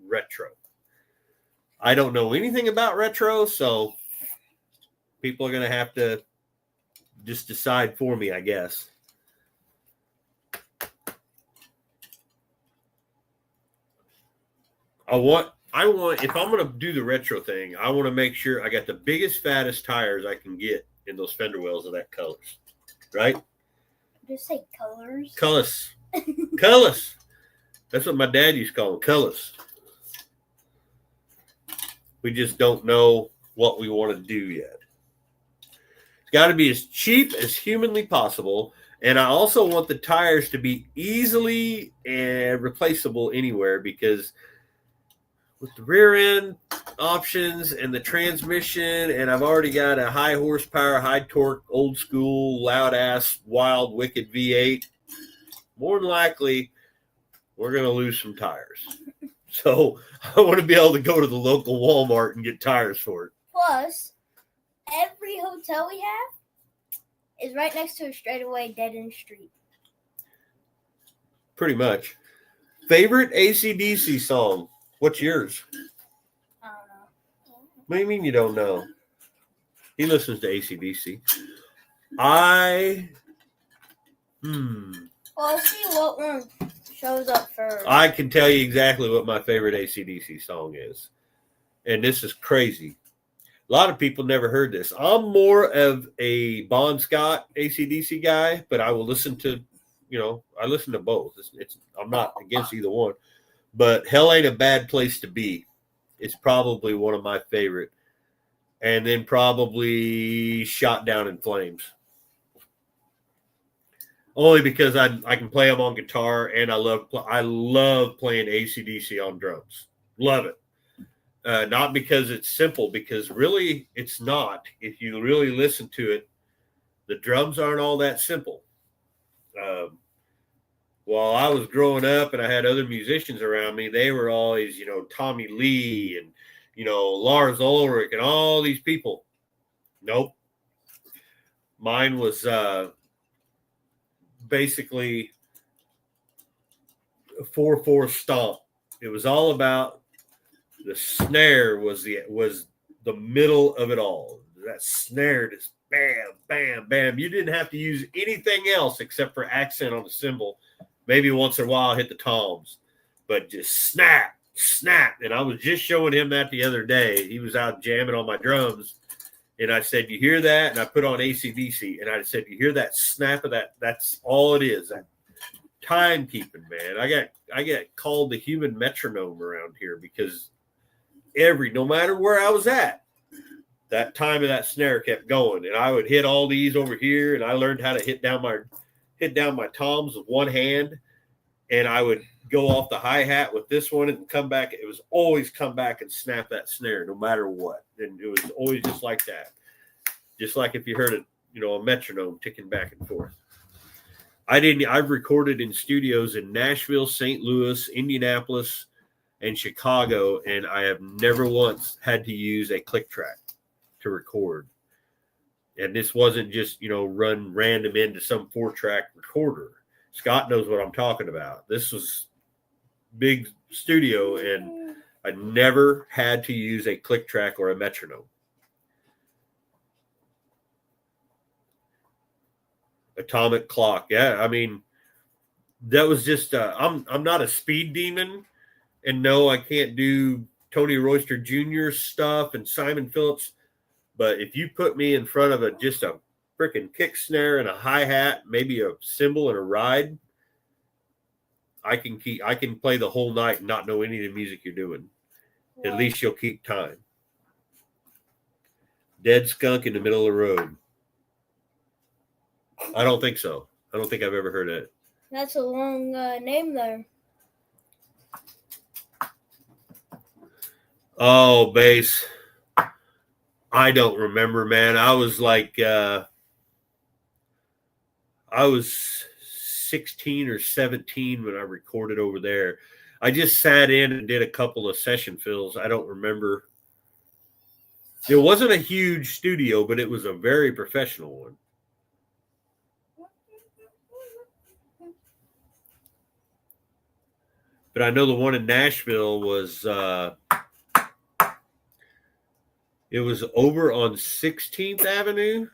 retro. I don't know anything about retro, so people are going to have to just decide for me, I guess. I want, if I'm going to do the retro thing, I want to make sure I got the biggest, fattest tires I can get in those fender wells of that colors, right? Just say colors. Colors. Colors. That's what my dad used to call them, colors. We just don't know what we want to do yet. It's got to be as cheap as humanly possible. And I also want the tires to be easily replaceable anywhere, because with the rear end options and the transmission, and I've already got a high horsepower, high torque, old school, loud ass, wild, wicked V8, more than likely we're going to lose some tires. So I want to be able to go to the local Walmart and get tires for it. Plus, every hotel we have is right next to a straightaway dead-end street. Pretty much. Favorite AC/DC song? What's yours? I don't know. What do you mean you don't know? He listens to AC/DC. Well, see what one shows up first. I can tell you exactly what my favorite AC/DC song is. And this is crazy. A lot of people never heard this. I'm more of a Bon Scott AC/DC guy, but I will listen to, I listen to both. I'm not against either one. But Hell Ain't a Bad Place to Be is probably one of my favorite. And then probably Shot Down in Flames. Only because I can play them on guitar, and I love playing AC/DC on drums. Love it. Not because it's simple, because really it's not. If you really listen to it, the drums aren't all that simple. While I was growing up and I had other musicians around me, they were always, Tommy Lee and, Lars Ulrich and all these people. Nope. Mine was basically a 4/4 stomp. It was all about the snare was the middle of it all. That snare just bam, bam, bam. You didn't have to use anything else except for accent on the cymbal. Maybe once in a while hit the toms, but just snap, snap. And I was just showing him that the other day. He was out jamming on my drums. And I said, you hear that? And I put on AC/DC. And I said, you hear that snap of that? That's all it is. That timekeeping, man. I get called the human metronome around here, because no matter where I was at, that time of that snare kept going. And I would hit all these over here. And I learned how to hit down my toms with one hand. And I would go off the hi-hat with this one and come back. It was always come back and snap that snare no matter what. And it was always just like that. Just like if you heard a metronome ticking back and forth. I've recorded in studios in Nashville, St. Louis, Indianapolis, and Chicago, and I have never once had to use a click track to record. And this wasn't just, run random into some 4-track recorder. Scott knows what I'm talking about. This was big studio, and I never had to use a click track or a metronome. Atomic Clock. Yeah, I mean, that was just, I'm not a speed demon, and no, I can't do Tony Royster Jr. stuff and Simon Phillips. But if you put me in front of just a freaking kick snare and a hi-hat, maybe a cymbal and a ride, I can play the whole night and not know any of the music you're doing. Wow. At least you'll keep time. Dead Skunk in the Middle of the Road. I don't think so. I don't think I've ever heard it. That's a long name there. Oh, bass. I don't remember, man. I was like, I was 16 or 17 when I recorded over there. I just sat in and did a couple of session fills. I don't remember. It wasn't a huge studio, but it was a very professional one. but I know the one in Nashville was it was over on 16th Avenue.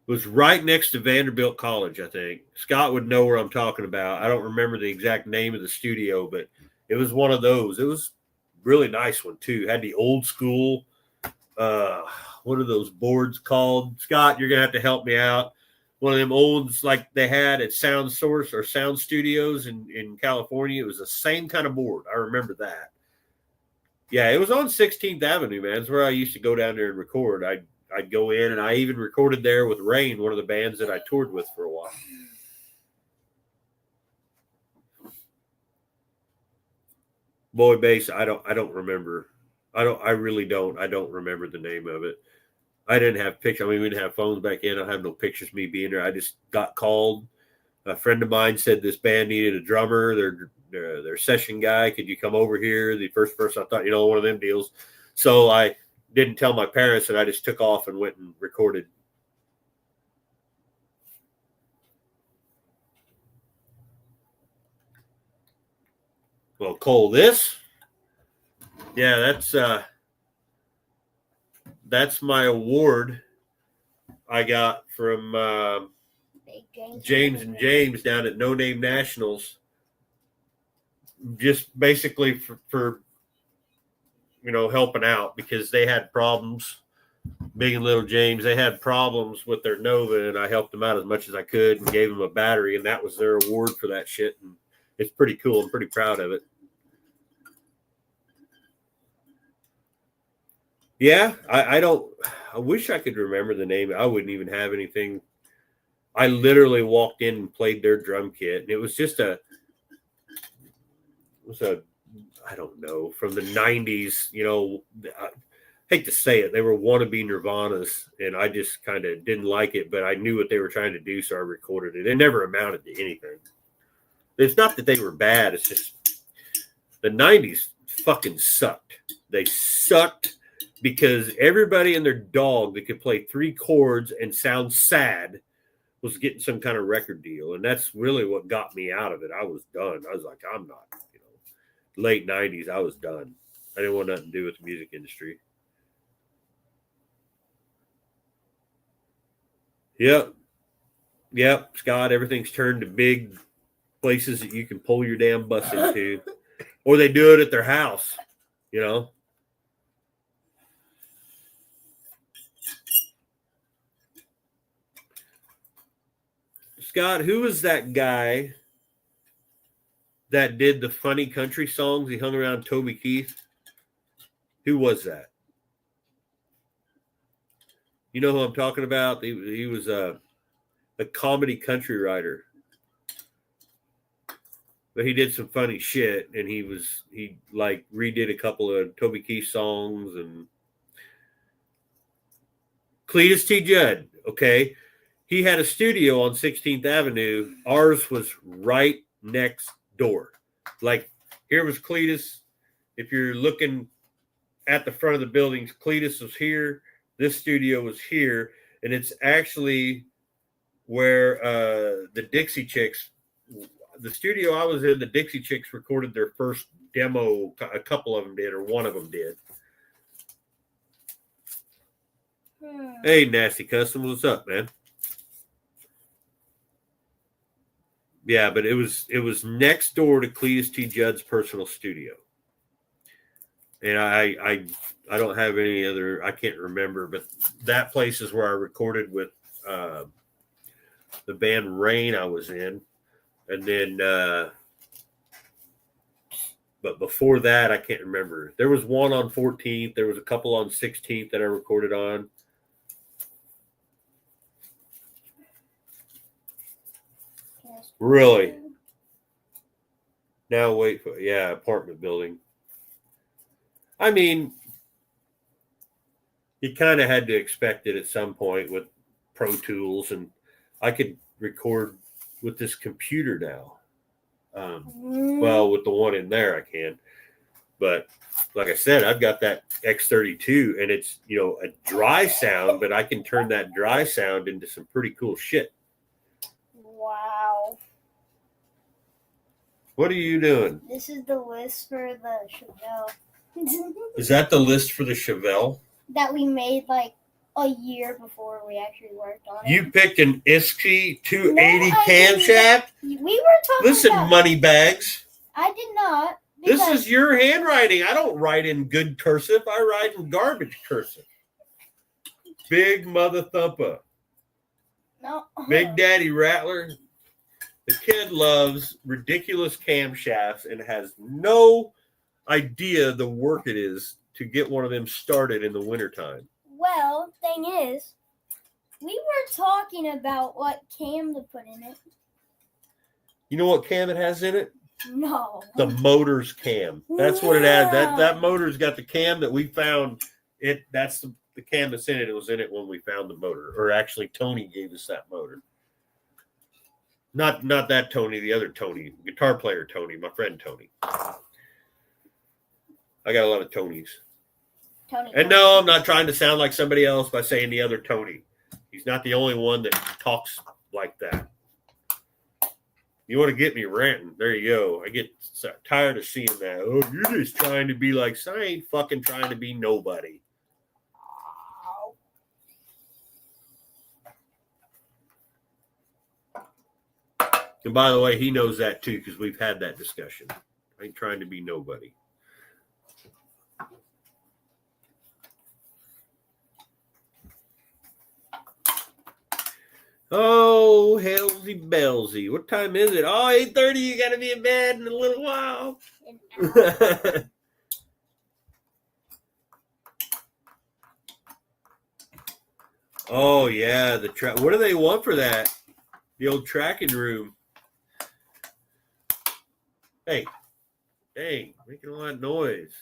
It was right next to Vanderbilt College, I think. Scott would know where I'm talking about. I don't remember the exact name of the studio, but it was one of those. It was a really nice one too. Had the old school what are those boards called? Scott, you're gonna have to help me out. One of them old ones like they had at Sound Source or Sound Studios in California. It was the same kind of board. I remember that. Yeah, it was on 16th Avenue, man. It's where I used to go down there and record. I'd go in, and I even recorded there with Rain, one of the bands that I toured with for a while. Boy Bass, I don't remember. I really don't. I don't remember the name of it. I didn't have pictures. I mean, we didn't have phones back then. I don't have no pictures of me being there. I just got called. A friend of mine said this band needed a drummer. Their session guy. Could you come over here? The first person I thought, one of them deals. So I didn't tell my parents, and I just took off and went and recorded. Well, Cole, this, yeah, that's my award I got from James and James down at No Name Nationals. Just basically for helping out because they had problems. Big and Little James, they had problems with their Nova, and I helped them out as much as I could and gave them a battery, and that was their award for that shit. And it's pretty cool. I'm pretty proud of it. Yeah, I wish I could remember the name. I wouldn't even have anything. I literally walked in and played their drum kit, and it was I don't know, from the 90s, I hate to say it, they were wannabe Nirvanas, and I just kind of didn't like it, but I knew what they were trying to do, so I recorded it. It never amounted to anything. It's not that they were bad, it's just the 90s fucking sucked. They sucked because everybody and their dog that could play 3 chords and sound sad was getting some kind of record deal, and that's really what got me out of it. I was done. I was like, I'm not, late 90s, I was done. I didn't want nothing to do with the music industry. Yep, Scott, everything's turned to big places that you can pull your damn bus into, or they do it at their house, Scott, who was that guy that did the funny country songs? He hung around Toby Keith. Who was that? You know who I'm talking about? He was a comedy country writer. But he did some funny shit, and he redid a couple of Toby Keith songs. And Cletus T. Judd, okay? He had a studio on 16th Avenue. Ours was right next door. Like, here was Cletus. If you're looking at the front of the buildings, Cletus was here. This studio was here. And it's actually where the Dixie Chicks, the studio I was in, the Dixie Chicks recorded their first demo. A couple of them did, or one of them did. Hey, Nasty Customs, what's up, man? Yeah, but it was next door to Cletus T. Judd's personal studio. And I don't have any other, I can't remember, but that place is where I recorded with the band Rain I was in. And then, but before that, I can't remember. There was one on 14th. There was a couple on 16th that I recorded on. Really? Now wait for, apartment building. I mean, you kind of had to expect it at some point with Pro Tools, and I could record with this computer now. Well, with the one in there, I can. But like I said, I've got that X32, and it's, a dry sound, but I can turn that dry sound into some pretty cool shit. Wow. What are you doing? This is the list for the Chevelle. Is that the list for the Chevelle? That we made like a year before we actually worked on it. You picked an Isky 280 No, I camshaft? We were talking Listen, about... money bags. I did not. This is your handwriting. I don't write in good cursive. I write in garbage cursive. Big mother thumper. No. Big Daddy Rattler. The kid loves ridiculous camshafts and has no idea the work it is to get one of them started in the wintertime. Well, thing is, we were talking about what cam to put in it. You know what cam it has in it? No. The motor's cam. That's what it has. Yeah. That motor's got the cam that we found. That's the cam that's in it. It was in it when we found the motor. Or actually, Tony gave us that motor. Not that Tony, the other Tony, guitar player Tony, my friend Tony. I got a lot of Tonys. Tony. And no, I'm not trying to sound like somebody else by saying the other Tony. He's not the only one that talks like that. You want to get me ranting? There you go. I get tired of seeing that. Oh, you're just trying to be like, I ain't fucking trying to be nobody. And by the way, he knows that too because we've had that discussion. I ain't trying to be nobody. Oh, hellsy bellsy. What time is it? Oh, 8:30. You got to be in bed in a little while. Oh, yeah. What do they want for that? The old tracking room. Hey. Dang. Making a lot of noise.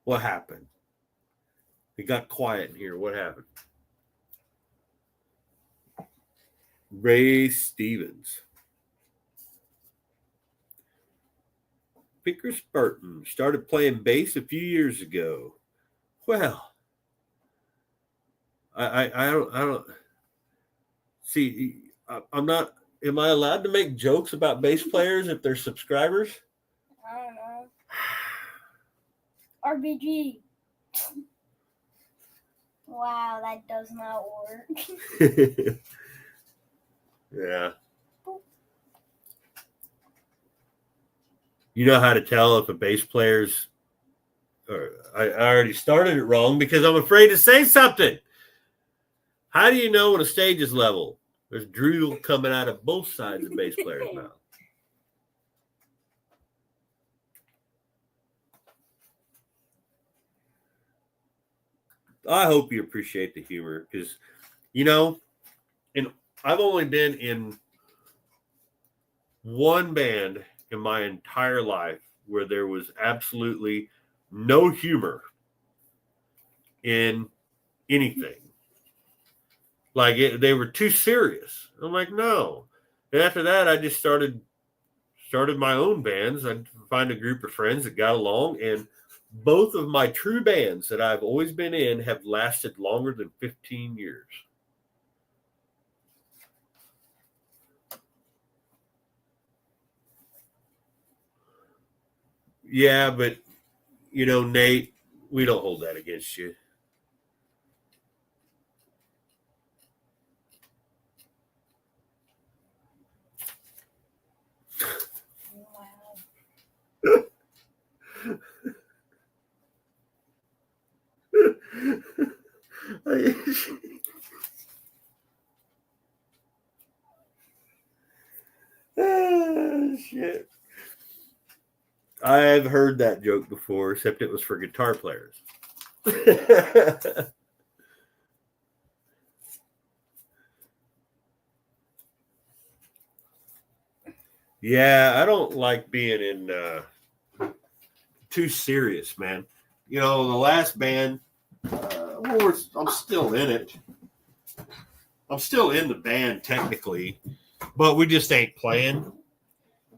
What happened? It got quiet in here. What happened? Ray Stevens. Pickers Burton started playing bass a few years ago. Well, I don't see. I'm not. Am I allowed to make jokes about bass players if they're subscribers? I don't know. RBG. Wow, that does not work. Yeah. You know how to tell if a bass player's. I already started it wrong because I'm afraid to say something. How do you know when a stage is level? There's drool coming out of both sides of the bass player's mouth. I hope you appreciate the humor because, and I've only been in one band in my entire life where there was absolutely no humor in anything. Like they were too serious. I'm like, no. And after that, I just started my own bands. I'd find a group of friends that got along, and both of my true bands that I've always been in have lasted longer than 15 years. Yeah, but, Nate, we don't hold that against you. Oh, shit. I've heard that joke before, except it was for guitar players. Yeah, I don't like being in too serious, man. The last band, I'm still in it. I'm still in the band technically, but we just ain't playing.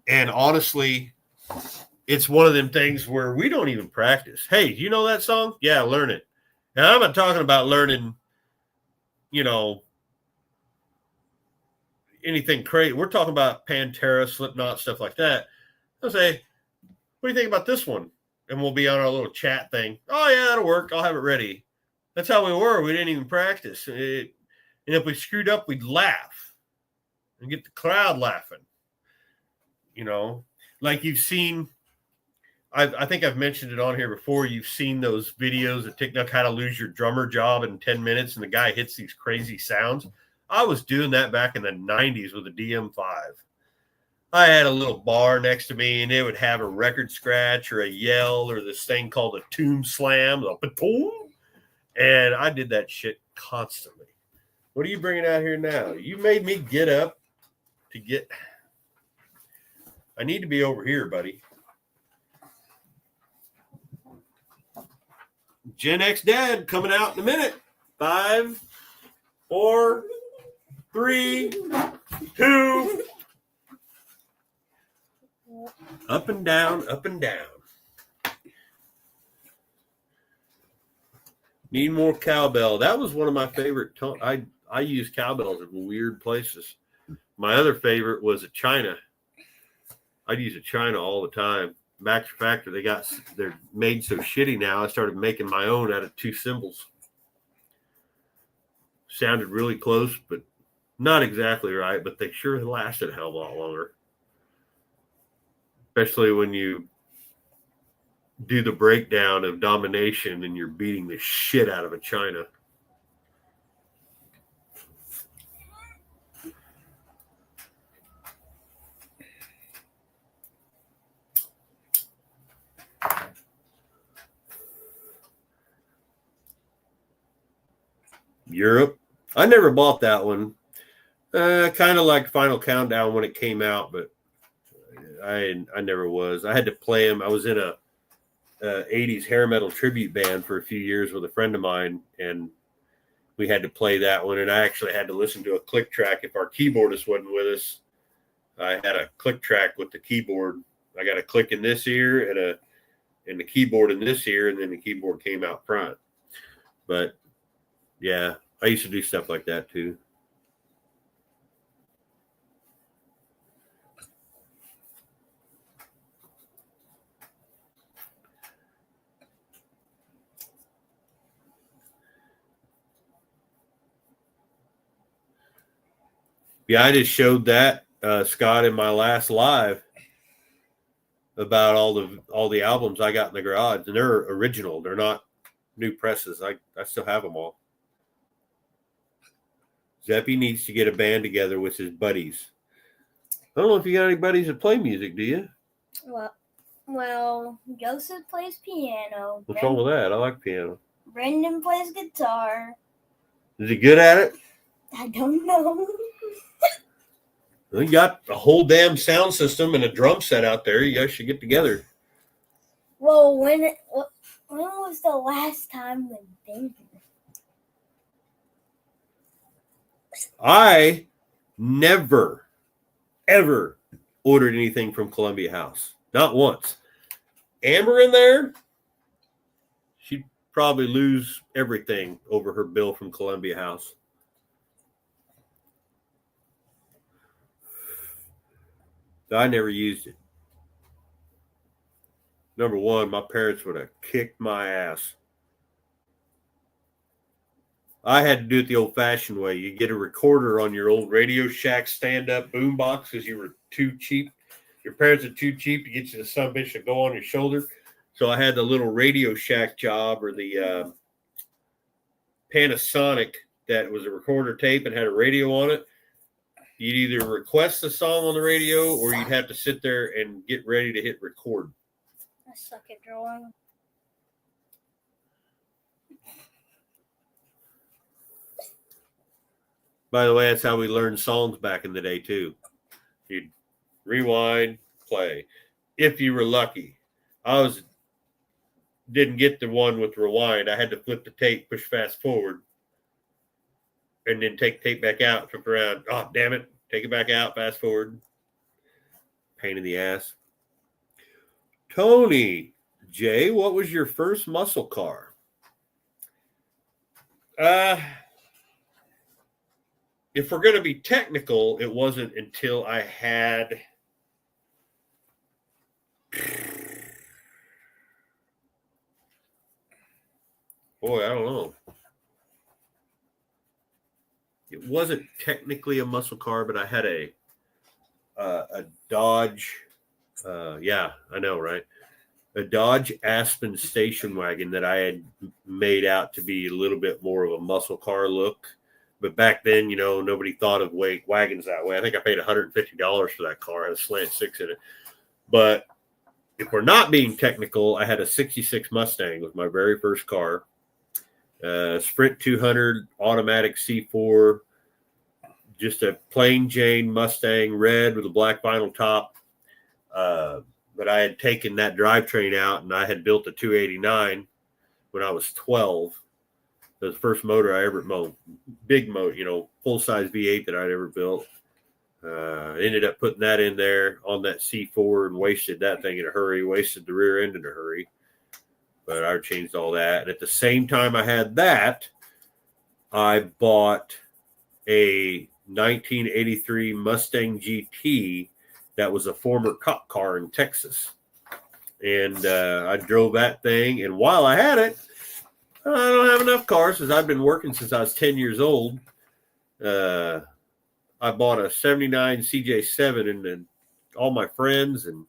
And honestly, it's one of them things where we don't even practice. Hey, you know that song? Yeah, learn it. And I'm not talking about learning, anything crazy. We're talking about Pantera, Slipknot, stuff like that. I'll say, what do you think about this one? And we'll be on our little chat thing. Oh, yeah, that'll work. I'll have it ready. That's how we were. We didn't even practice. And if we screwed up, we'd laugh and get the crowd laughing. Like you've seen, I think I've mentioned it on here before. You've seen those videos of TikTok, how to lose your drummer job in 10 minutes, and the guy hits these crazy sounds. I was doing that back in the 90s with a DM5. I had a little bar next to me, and it would have a record scratch or a yell or this thing called a tomb slam, and I did that shit constantly. What are you bringing out here now? You made me get up to get. I need to be over here, buddy. Gen X Dad coming out in a minute. 5, 4, 3, 2. Up and down, up and down. Need more cowbell. That was one of my favorite. I use cowbells in weird places. My other favorite was a China. I'd use a China all the time. Baxter Factor, they're made so shitty now. I started making my own out of 2 cymbals. Sounded really close, but not exactly right. But they sure lasted a hell of a lot longer. Especially when you do the breakdown of domination and you're beating the shit out of a China. Europe. I never bought that one. Kind of like Final Countdown when it came out, but I never was. I had to play them. I was in a 80s hair metal tribute band for a few years with a friend of mine, and we had to play that one. And I actually had to listen to a click track if our keyboardist wasn't with us. I had a click track with the keyboard. I got a click in this ear and the keyboard in this ear, and then the keyboard came out front. But yeah, I used to do stuff like that too. Yeah, I just showed that, Scott, in my last live about all the albums I got in the garage, and they're original. They're not new presses. I still have them all. Zeppy needs to get a band together with his buddies. I don't know if you got any buddies that play music, do you? Well, Joseph plays piano. What's wrong with that? I like piano. Brendan plays guitar. Is he good at it? I don't know. Well, you got a whole damn sound system and a drum set out there. You guys should get together. Well, when was the last time we've been here? I never, ever ordered anything from Columbia House. Not once. Amber in there, she'd probably lose everything over her bill from Columbia House. I never used it. Number one, my parents would have kicked my ass. I had to do it the old-fashioned way. You get a recorder on your old Radio Shack stand-up boombox because you were too cheap. Your parents are too cheap to get you the son of a bitch to go on your shoulder. So I had the little Radio Shack job or the Panasonic that was a recorder tape and had a radio on it. You'd either request the song on the radio or you'd have to sit there and get ready to hit record. I suck at drawing. By the way, that's how we learned songs back in the day, too. You'd rewind, play. If you were lucky. Didn't get the one with rewind. I had to flip the tape, push fast forward, and then take tape back out, flip around. Oh, damn it. Take it back out, fast forward. Pain in the ass. Tony J, what was your first muscle car? If we're going to be technical, it wasn't until I had boy, I don't know. It wasn't technically a muscle car, but I had a Dodge. Yeah, I know, right? A Dodge Aspen station wagon that I had made out to be a little bit more of a muscle car look. But back then, you know, nobody thought of wagons that way. I think I paid $150 for that car. It had a slant six in it. But if we're not being technical, I had a 66 Mustang with my very first car. Sprint 200 automatic C4, just a plain Jane Mustang red with a black vinyl top. But I had taken that drivetrain out and I had built a 289 when I was 12. It was the first motor I ever built, big motor, you know, full size V8 that I'd ever built. Ended up putting that in there on that C4 and wasted that thing in a hurry, wasted the rear end in a hurry. But I changed all that. And at the same time I had that, I bought a 1983 Mustang GT that was a former cop car in Texas. And I drove that thing. And while I had it, I don't have enough cars because I've been working since I was 10 years old. I bought a 79 CJ7 and then all my friends and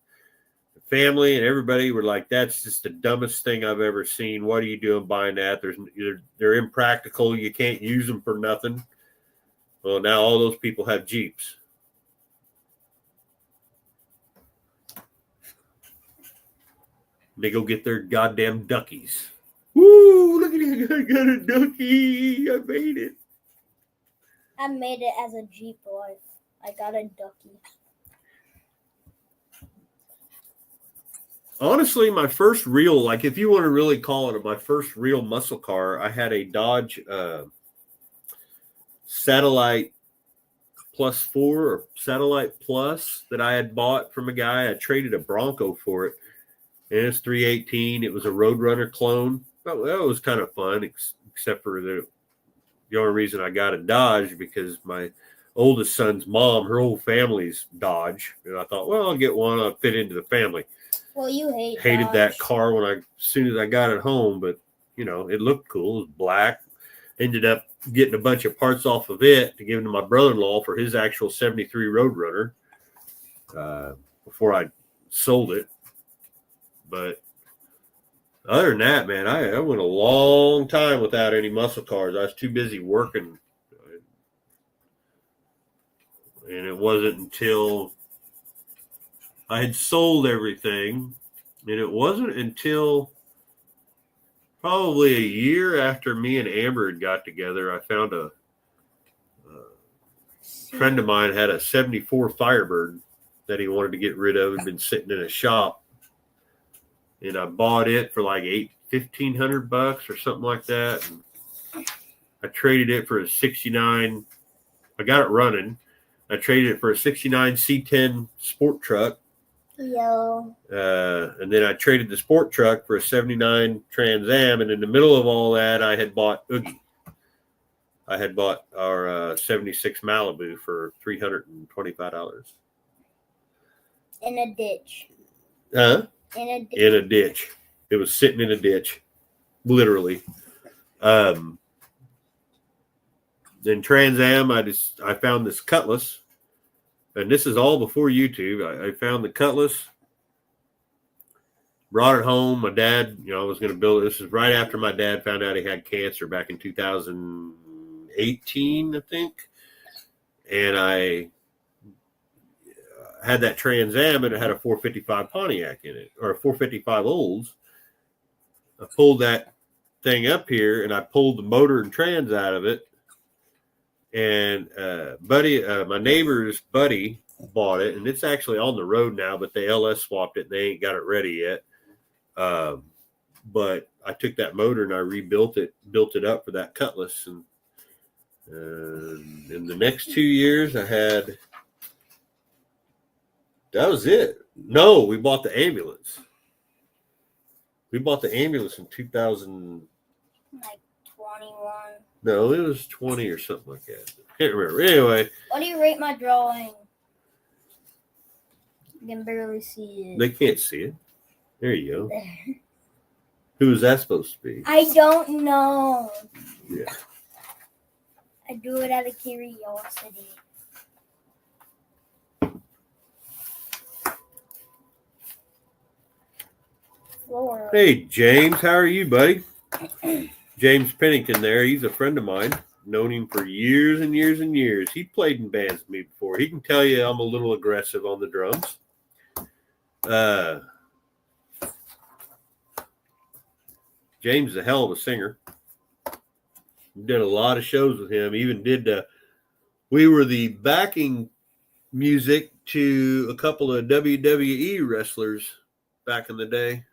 family and everybody were like, that's just the dumbest thing I've ever seen. What are you doing buying that? They're impractical. You can't use them for nothing. Well, now all those people have Jeeps. They go get their goddamn duckies. Woo, look at it. I got a ducky. I made it. I made it as a Jeep life. I got a ducky. Honestly, my first real, like if you want to really call it my first real muscle car, I had a Dodge Satellite Plus 4 or Satellite Plus that I had bought from a guy. I traded a Bronco for it. And it's 318. It was a Roadrunner clone. Well, that was kind of fun, except for the only reason I got a Dodge because my oldest son's mom, her whole family's Dodge. And I thought, well, I'll get one. I'll fit into the family. Well, you hated Dodge. That car as soon as I got it home, but you know, it looked cool. It was black. Ended up getting a bunch of parts off of it to give to my brother-in-law for his actual 73 Roadrunner before I sold it. But other than that, man, I went a long time without any muscle cars. I was too busy working. And it wasn't until I had sold everything, and it wasn't until probably a year after me and Amber had got together, I found a friend of mine had a 74 Firebird that he wanted to get rid of. Had been sitting in a shop. And I bought it for like $1,500 or something like that. And I traded it for a 69. I got it running. I traded it for a 69 C10 sport truck. Yo. And then I traded the sport truck for a 79 Trans Am. And in the middle of all that, I had bought Oogie. I had bought our 76 Malibu for $325. In a ditch. Huh? In a ditch. In a ditch. It was sitting in a ditch, literally. Then Trans Am, I found this Cutlass, and this is all before YouTube. I found the Cutlass, brought it home. My dad, you know, I was going to build it. This is right after my dad found out he had cancer back in 2018, I think. And I had that Trans Am, and it had a 455 Pontiac in it, or a 455 Olds. I pulled that thing up here, and I pulled the motor and trans out of it. And my neighbor's buddy bought it, and it's actually on the road now, but they LS swapped it. They ain't got it ready yet. But I took that motor and I rebuilt it, built it up for that Cutlass. And in the next 2 years, that was it. No, we bought the ambulance. We bought the ambulance in 2000. Like 21. No, it was 20 or something like that. Can't remember. Anyway, What do you rate my drawing? You can barely see it. they can't see it. There you go. There. Who is that supposed to be? I don't know. Yeah. I do it out of curiosity. Floor. Hey, James. How are you, buddy? James Pennington there. He's a friend of mine. Known him for years and years and years. He played in bands with me before. He can tell you I'm a little aggressive on the drums. James is a hell of a singer. We did a lot of shows with him. Even did we were the backing music to a couple of WWE wrestlers back in the day.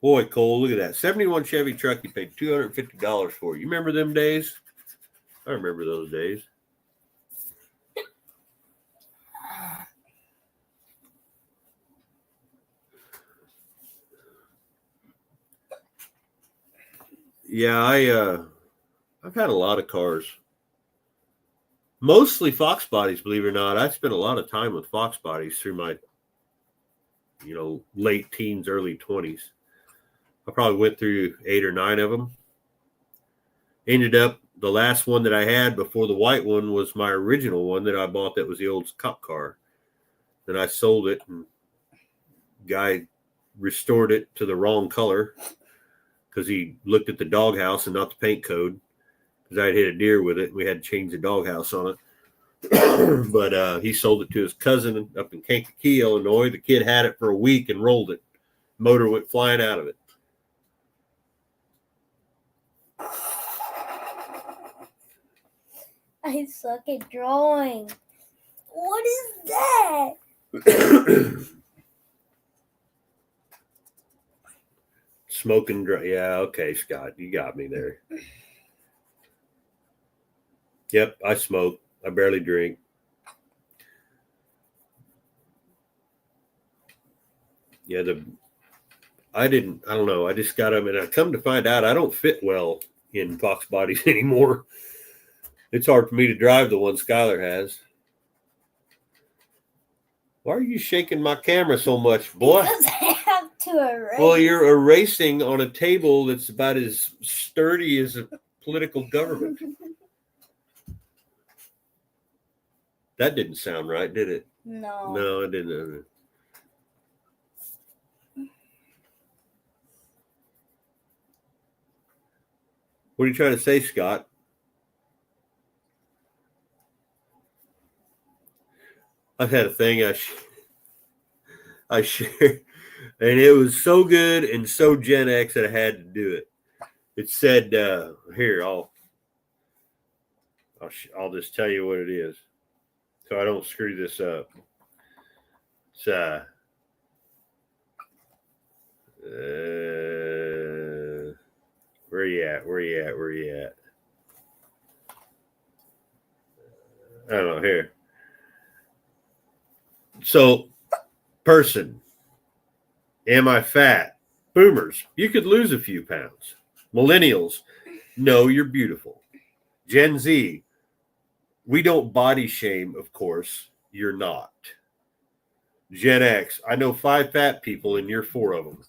Boy, Cole, look at that. 71 Chevy truck you paid $250 for. You remember them days? I remember those days. Yeah, I've had a lot of cars. Mostly Fox bodies, believe it or not. I spent a lot of time with Fox bodies through my, late teens, early 20s. I probably went through 8 or 9 of them. Ended up, the last one that I had before the white one was my original one that I bought that was the old cop car. Then I sold it, and guy restored it to the wrong color because he looked at the doghouse and not the paint code, because I had hit a deer with it and we had to change the doghouse on it. But he sold it to his cousin up in Kankakee, Illinois. The kid had it for a week and rolled it. Motor went flying out of it. I suck at drawing. What is that? Smoking dry. Yeah, okay, Scott, you got me there. Yep, I smoke. I barely drink. Yeah, I don't know. I just got them, and I come to find out I don't fit well in Fox bodies anymore. It's hard for me to drive the one Skylar has. Why are you shaking my camera so much, boy? Because I have to erase. Well, you're erasing on a table that's about as sturdy as a political government. That didn't sound right, did it? No. No, it didn't. What are you trying to say, Scott? I've had a thing I shared, and it was so good and so Gen X that I had to do it. It said, here, I'll just tell you what it is so I don't screw this up. It's where you at? I don't know, here. So, person, am I fat? Boomers, you could lose a few pounds. Millennials, no, you're beautiful. Gen Z, we don't body shame, of course. You're not. Gen X, I know 5 fat people and you're 4 of them.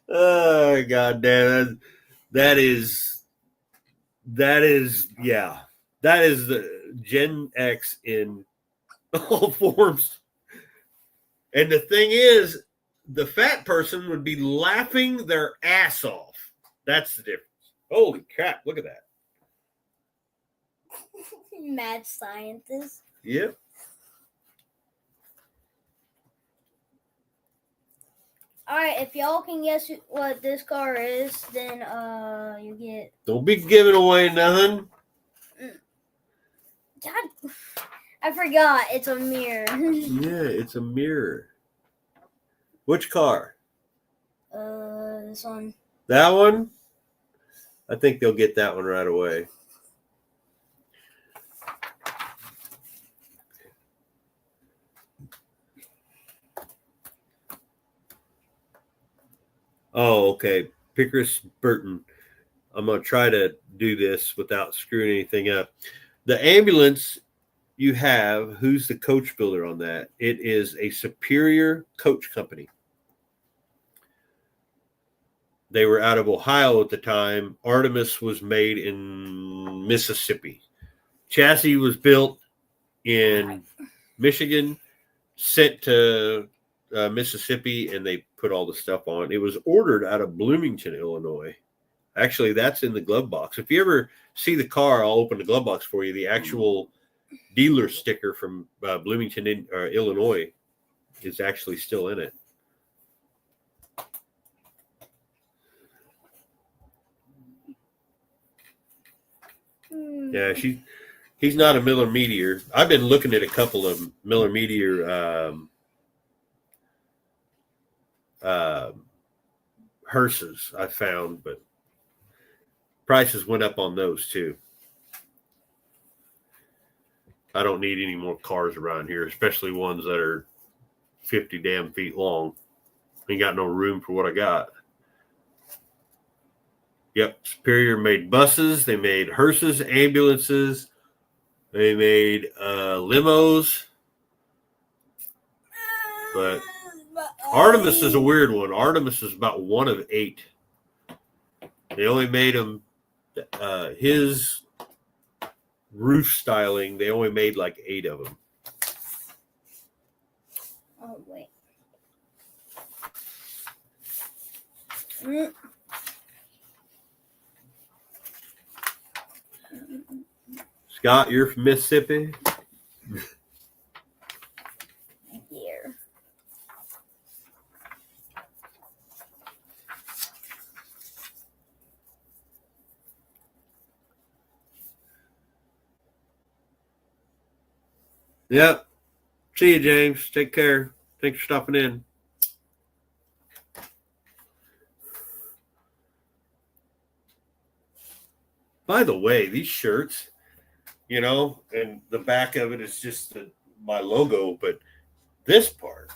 Oh, God damn. That is, yeah. That is the Gen X in all forms. And the thing is, the fat person would be laughing their ass off. That's the difference. Holy crap, look at that. Mad scientist. Yep. Alright, if y'all can guess what this car is, then you get. Don't be giving away nothing. God, I forgot. It's a mirror. Yeah, it's a mirror. Which car? This one. That one? I think they'll get that one right away. Oh, okay. Pickeris Burton. I'm going to try to do this without screwing anything up. The ambulance you have, who's the coach builder on that? It is a Superior Coach Company. They were out of Ohio at the time. Artemis was made in Mississippi. Chassis was built in Michigan, sent to Mississippi, and they put all the stuff on. It was ordered out of Bloomington, Illinois. Actually, that's in the glove box. If you ever see the car, I'll open the glove box for you. The actual dealer sticker from Bloomington, Illinois, is actually still in it. Yeah, he's not a Miller Meteor. I've been looking at a couple of Miller Meteor hearses I found, but prices went up on those too. I don't need any more cars around here, especially ones that are 50 damn feet long. Ain't got no room for what I got. Yep, Superior made buses. They made hearses, ambulances. They made limos. But Artemis is a weird one. Artemis is about one of 8. They only made him his roof styling. They only made like 8 of them. Oh, wait. Scott, you're from Mississippi? Here. Yep. See you, James. Take care. Thanks for stopping in. By the way, these shirts, and the back of it is just my logo, but this part,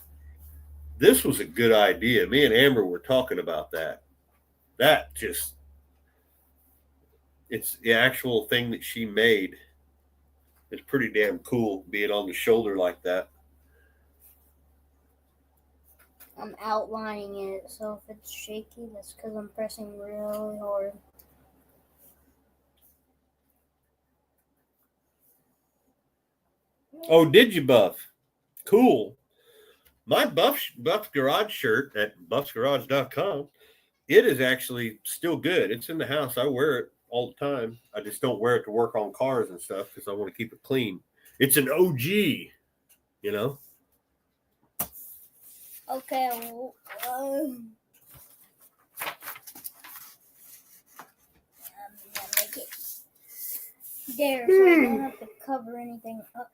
this was a good idea. Me and Amber were talking about that. That just, it's the actual thing that she made. It's pretty damn cool being on the shoulder like that. I'm outlining it, so if it's shaky, that's because I'm pressing really hard. Oh, did you, Buff? Cool. My Buff's Garage shirt at buffsgarage.com, it is actually still good. It's in the house. I wear it all the time. I just don't wear it to work on cars and stuff because I want to keep it clean. It's an OG, Okay, make it there so I don't have to cover anything up.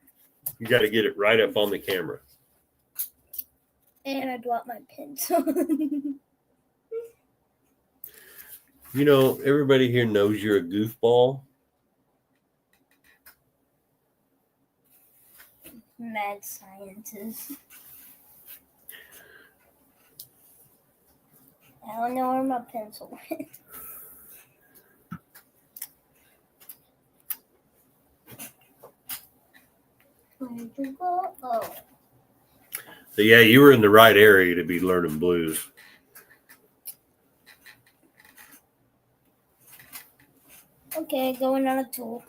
You got to get it right up on the camera. And I dropped my pencil. Everybody here knows you're a goofball. Mad scientist. I don't know where my pencil went. Where'd you go? Oh. So yeah, you were in the right area to be learning blues. Okay, going on a tour.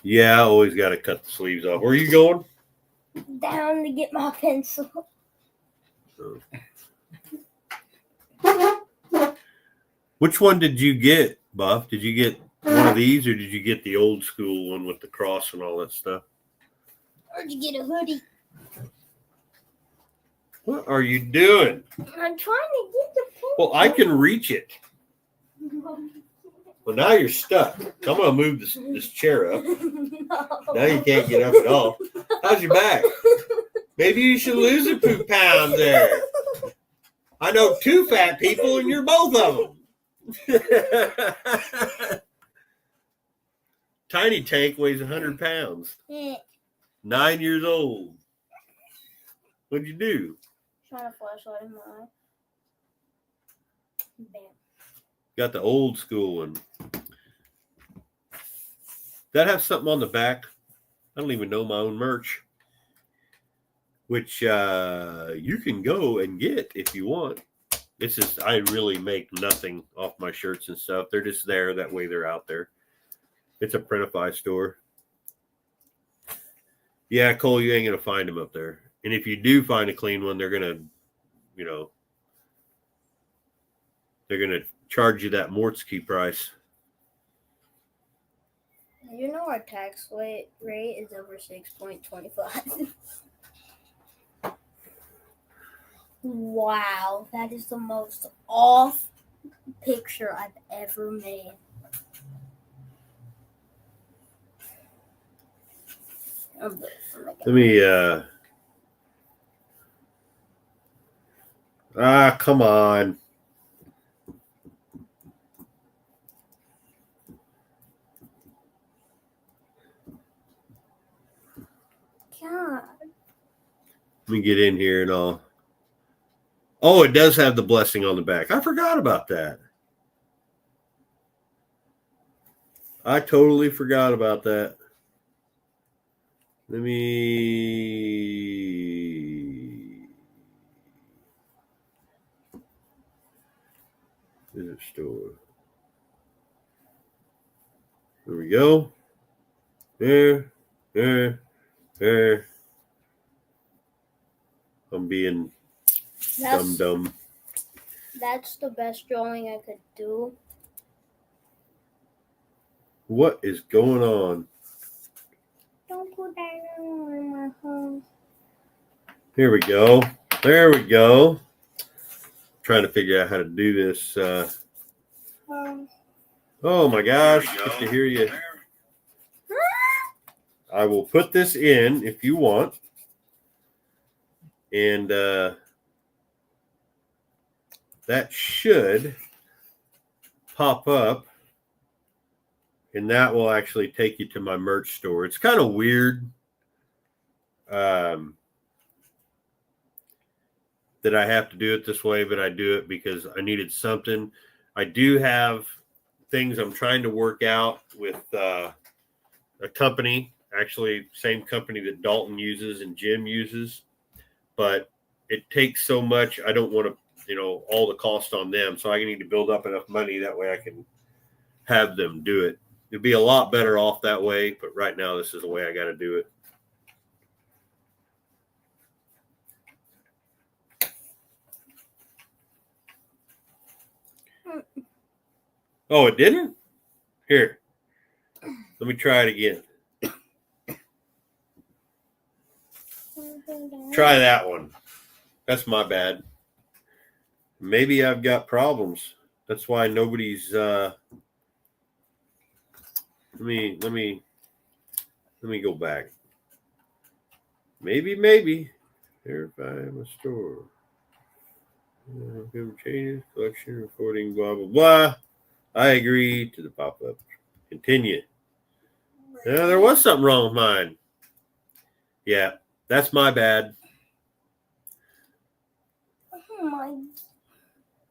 Yeah, I always got to cut the sleeves off. Where are you going? Down to get my pencil. Which one did you get, Buff? Did you get one of these, or did you get the old school one with the cross and all that stuff? Where'd you get a hoodie? What are you doing? I'm trying to get the pencil. Well, I can reach it. Well, now you're stuck. I'm going to move this chair up. No. Now you can't get up at all. How's your back? Maybe you should lose a few pounds there. I know 2 fat people, and you're both of them. Tiny Tank weighs 100 pounds. 9 years old. What'd you do? Shine a flashlight in my eye. Bam. Got the old school one. That have something on the back. I don't even know my own merch, which you can go and get if you want. It's just I really make nothing off my shirts and stuff. They're just there. That way they're out there. It's a Printify store. Yeah, Cole, you ain't going to find them up there. And if you do find a clean one, they're going to, they're going to charge you that Mortski price. You know our tax rate is over 6.25. Wow, that is the most off picture I've ever made. Let me, come on. God. Let me get in here and all. Oh, it does have the blessing on the back. I forgot about that. I totally forgot about that. Let me visit store. There we go. There. I'm being dumb. That's the best drawing I could do. What is going on? Don't put that on my phone. Here we go. There we go. Trying to figure out how to do this. Oh my gosh. Good to hear you. I will put this in if you want. And that should pop up. And that will actually take you to my merch store. It's kind of weird that I have to do it this way, but I do it because I needed something. I do have things I'm trying to work out with a company, actually same company that Dalton uses and Jim uses, but it takes so much. I don't want to, all the cost on them. So I need to build up enough money. That way I can have them do it. It'd be a lot better off that way. But right now, this is the way I got to do it. Oh, it didn't? Here. Let me try it again. Try that one. That's my bad. Maybe I've got problems. That's why nobody's let me go back. Maybe. Verify my store. Changes, collection, recording, blah blah blah. I agree to the pop-up. Continue. Yeah, there was something wrong with mine. Yeah, that's my bad. Oh my.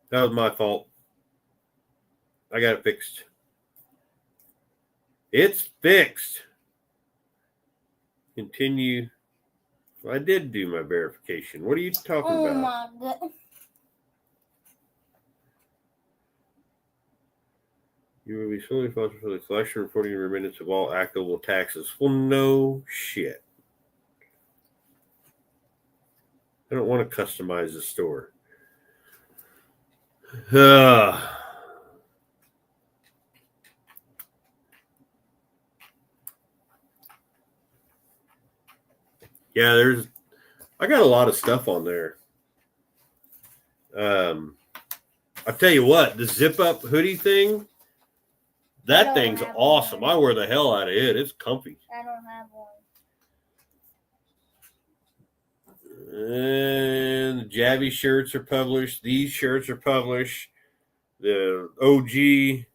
That was my fault. I got it fixed. It's fixed. Continue. I did do my verification. What are you talking about? Oh my God. You will be solely responsible for the collection, reporting, and remittance of all actable taxes. Well, no shit. I don't want to customize the store. Yeah, I got a lot of stuff on there. I'll tell you what, the zip up hoodie thing, that thing's awesome. One. I wear the hell out of it. It's comfy. I don't have one. And the Javi shirts are published. These shirts are published. The OG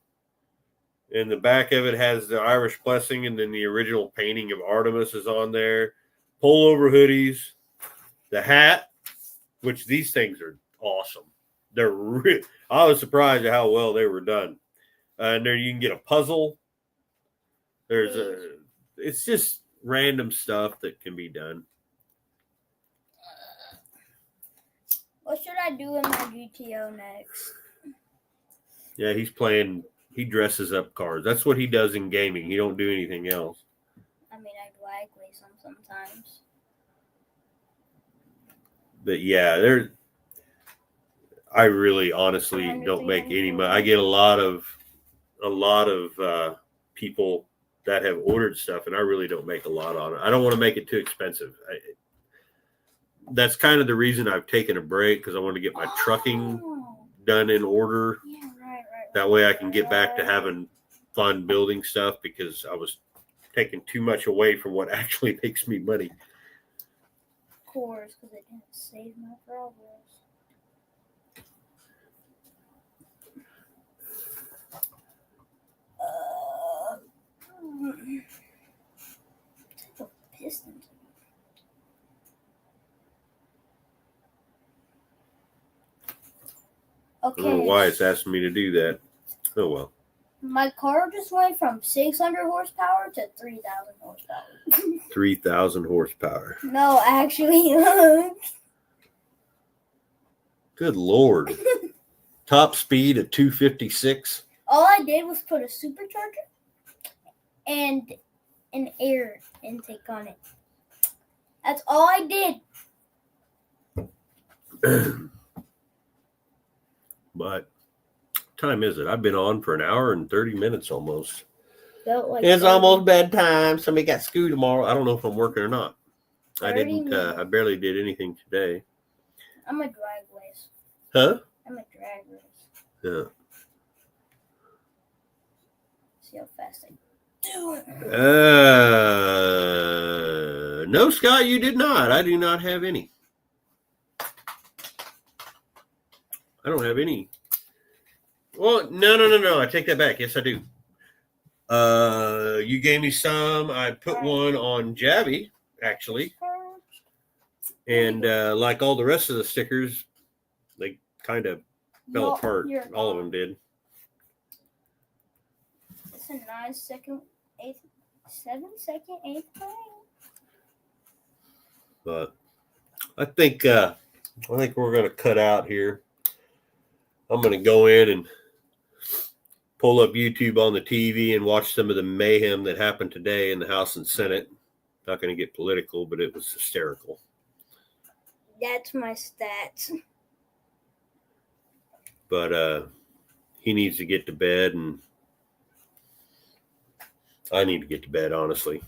and the back of it has the Irish blessing, and then the original painting of Artemis is on there. Pullover hoodies, the hat, which these things are awesome. I was surprised at how well they were done. And there you can get a puzzle. It's just random stuff that can be done. What should I do in my GTO next? Yeah, he dresses up cars. That's what he does in gaming. He don't do anything else. I mean, I drag race them sometimes. But yeah, I really honestly don't make any money. I get a lot of people that have ordered stuff, and I really don't make a lot on it. I don't want to make it too expensive. That's kind of the reason I've taken a break, because I want to get my trucking done in order. Yeah, right. That way I can get back to having fun building stuff, because I was taking too much away from what actually makes me money. Of course, because it didn't save my progress. Pistons. Okay. I don't know why it's asking me to do that. Oh well. My car just went from 600 horsepower to 3,000 horsepower. 3,000 horsepower. No, actually. Good Lord. Top speed of 256. All I did was put a supercharger and an air intake on it. That's all I did. But time is it? I've been on for an hour and 30 minutes almost. Felt like It's 30. almost bedtime. Somebody got school tomorrow. I don't know if I'm working or not. I 30 didn't. minutes. I barely did anything today. I'm a drag race. Huh? I'm a drag race. Yeah. See how fast I do it. No, Scott, you did not. I do not have any. I don't have any. Well, no. I take that back. Yes, I do. You gave me some. I put one on Javi, actually. And like all the rest of the stickers, they kind of fell apart. All of them did. It's a 9-second, 7-second, 8th frame. But I think we're going to cut out here. I'm going to go in and pull up YouTube on the TV and watch some of the mayhem that happened today in the House and Senate. Not going to get political, but it was hysterical. That's my stats. But he needs to get to bed, and I need to get to bed, honestly.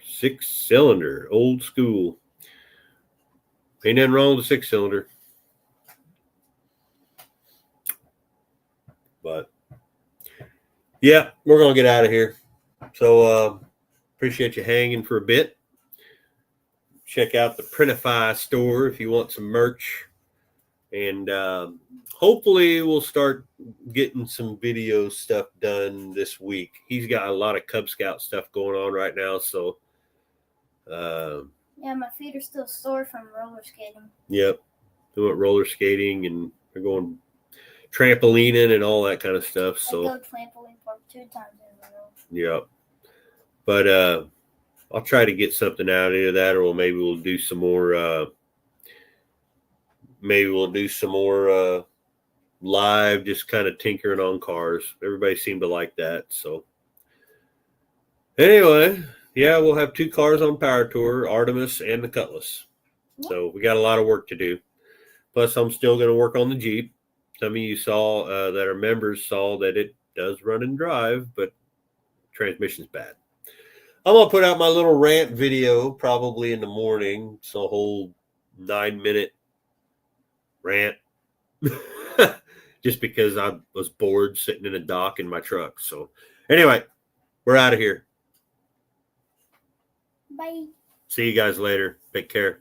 Six-cylinder, old school. Ain't nothing wrong with a 6-cylinder. But, yeah, we're going to get out of here. So, appreciate you hanging for a bit. Check out the Printify store if you want some merch. And hopefully we'll start getting some video stuff done this week. He's got a lot of Cub Scout stuff going on right now, so yeah, my feet are still sore from roller skating. Yep. They went roller skating, and they're going trampolining and all that kind of stuff. So I go trampoline park 2 times in a row. Yep. But I'll try to get something out of that, or maybe we'll do some more live, just kind of tinkering on cars. Everybody seemed to like that. So anyway, yeah, we'll have 2 cars on Power Tour, Artemis and the Cutlass. Yep. So we got a lot of work to do. Plus, I'm still going to work on the Jeep. Some of you saw that are members saw that it does run and drive, but transmission's bad. I'm going to put out my little rant video probably in the morning. It's a whole 9-minute rant. Just because I was bored sitting in a dock in my truck. So anyway, we're out of here. Bye. See you guys later. Take care.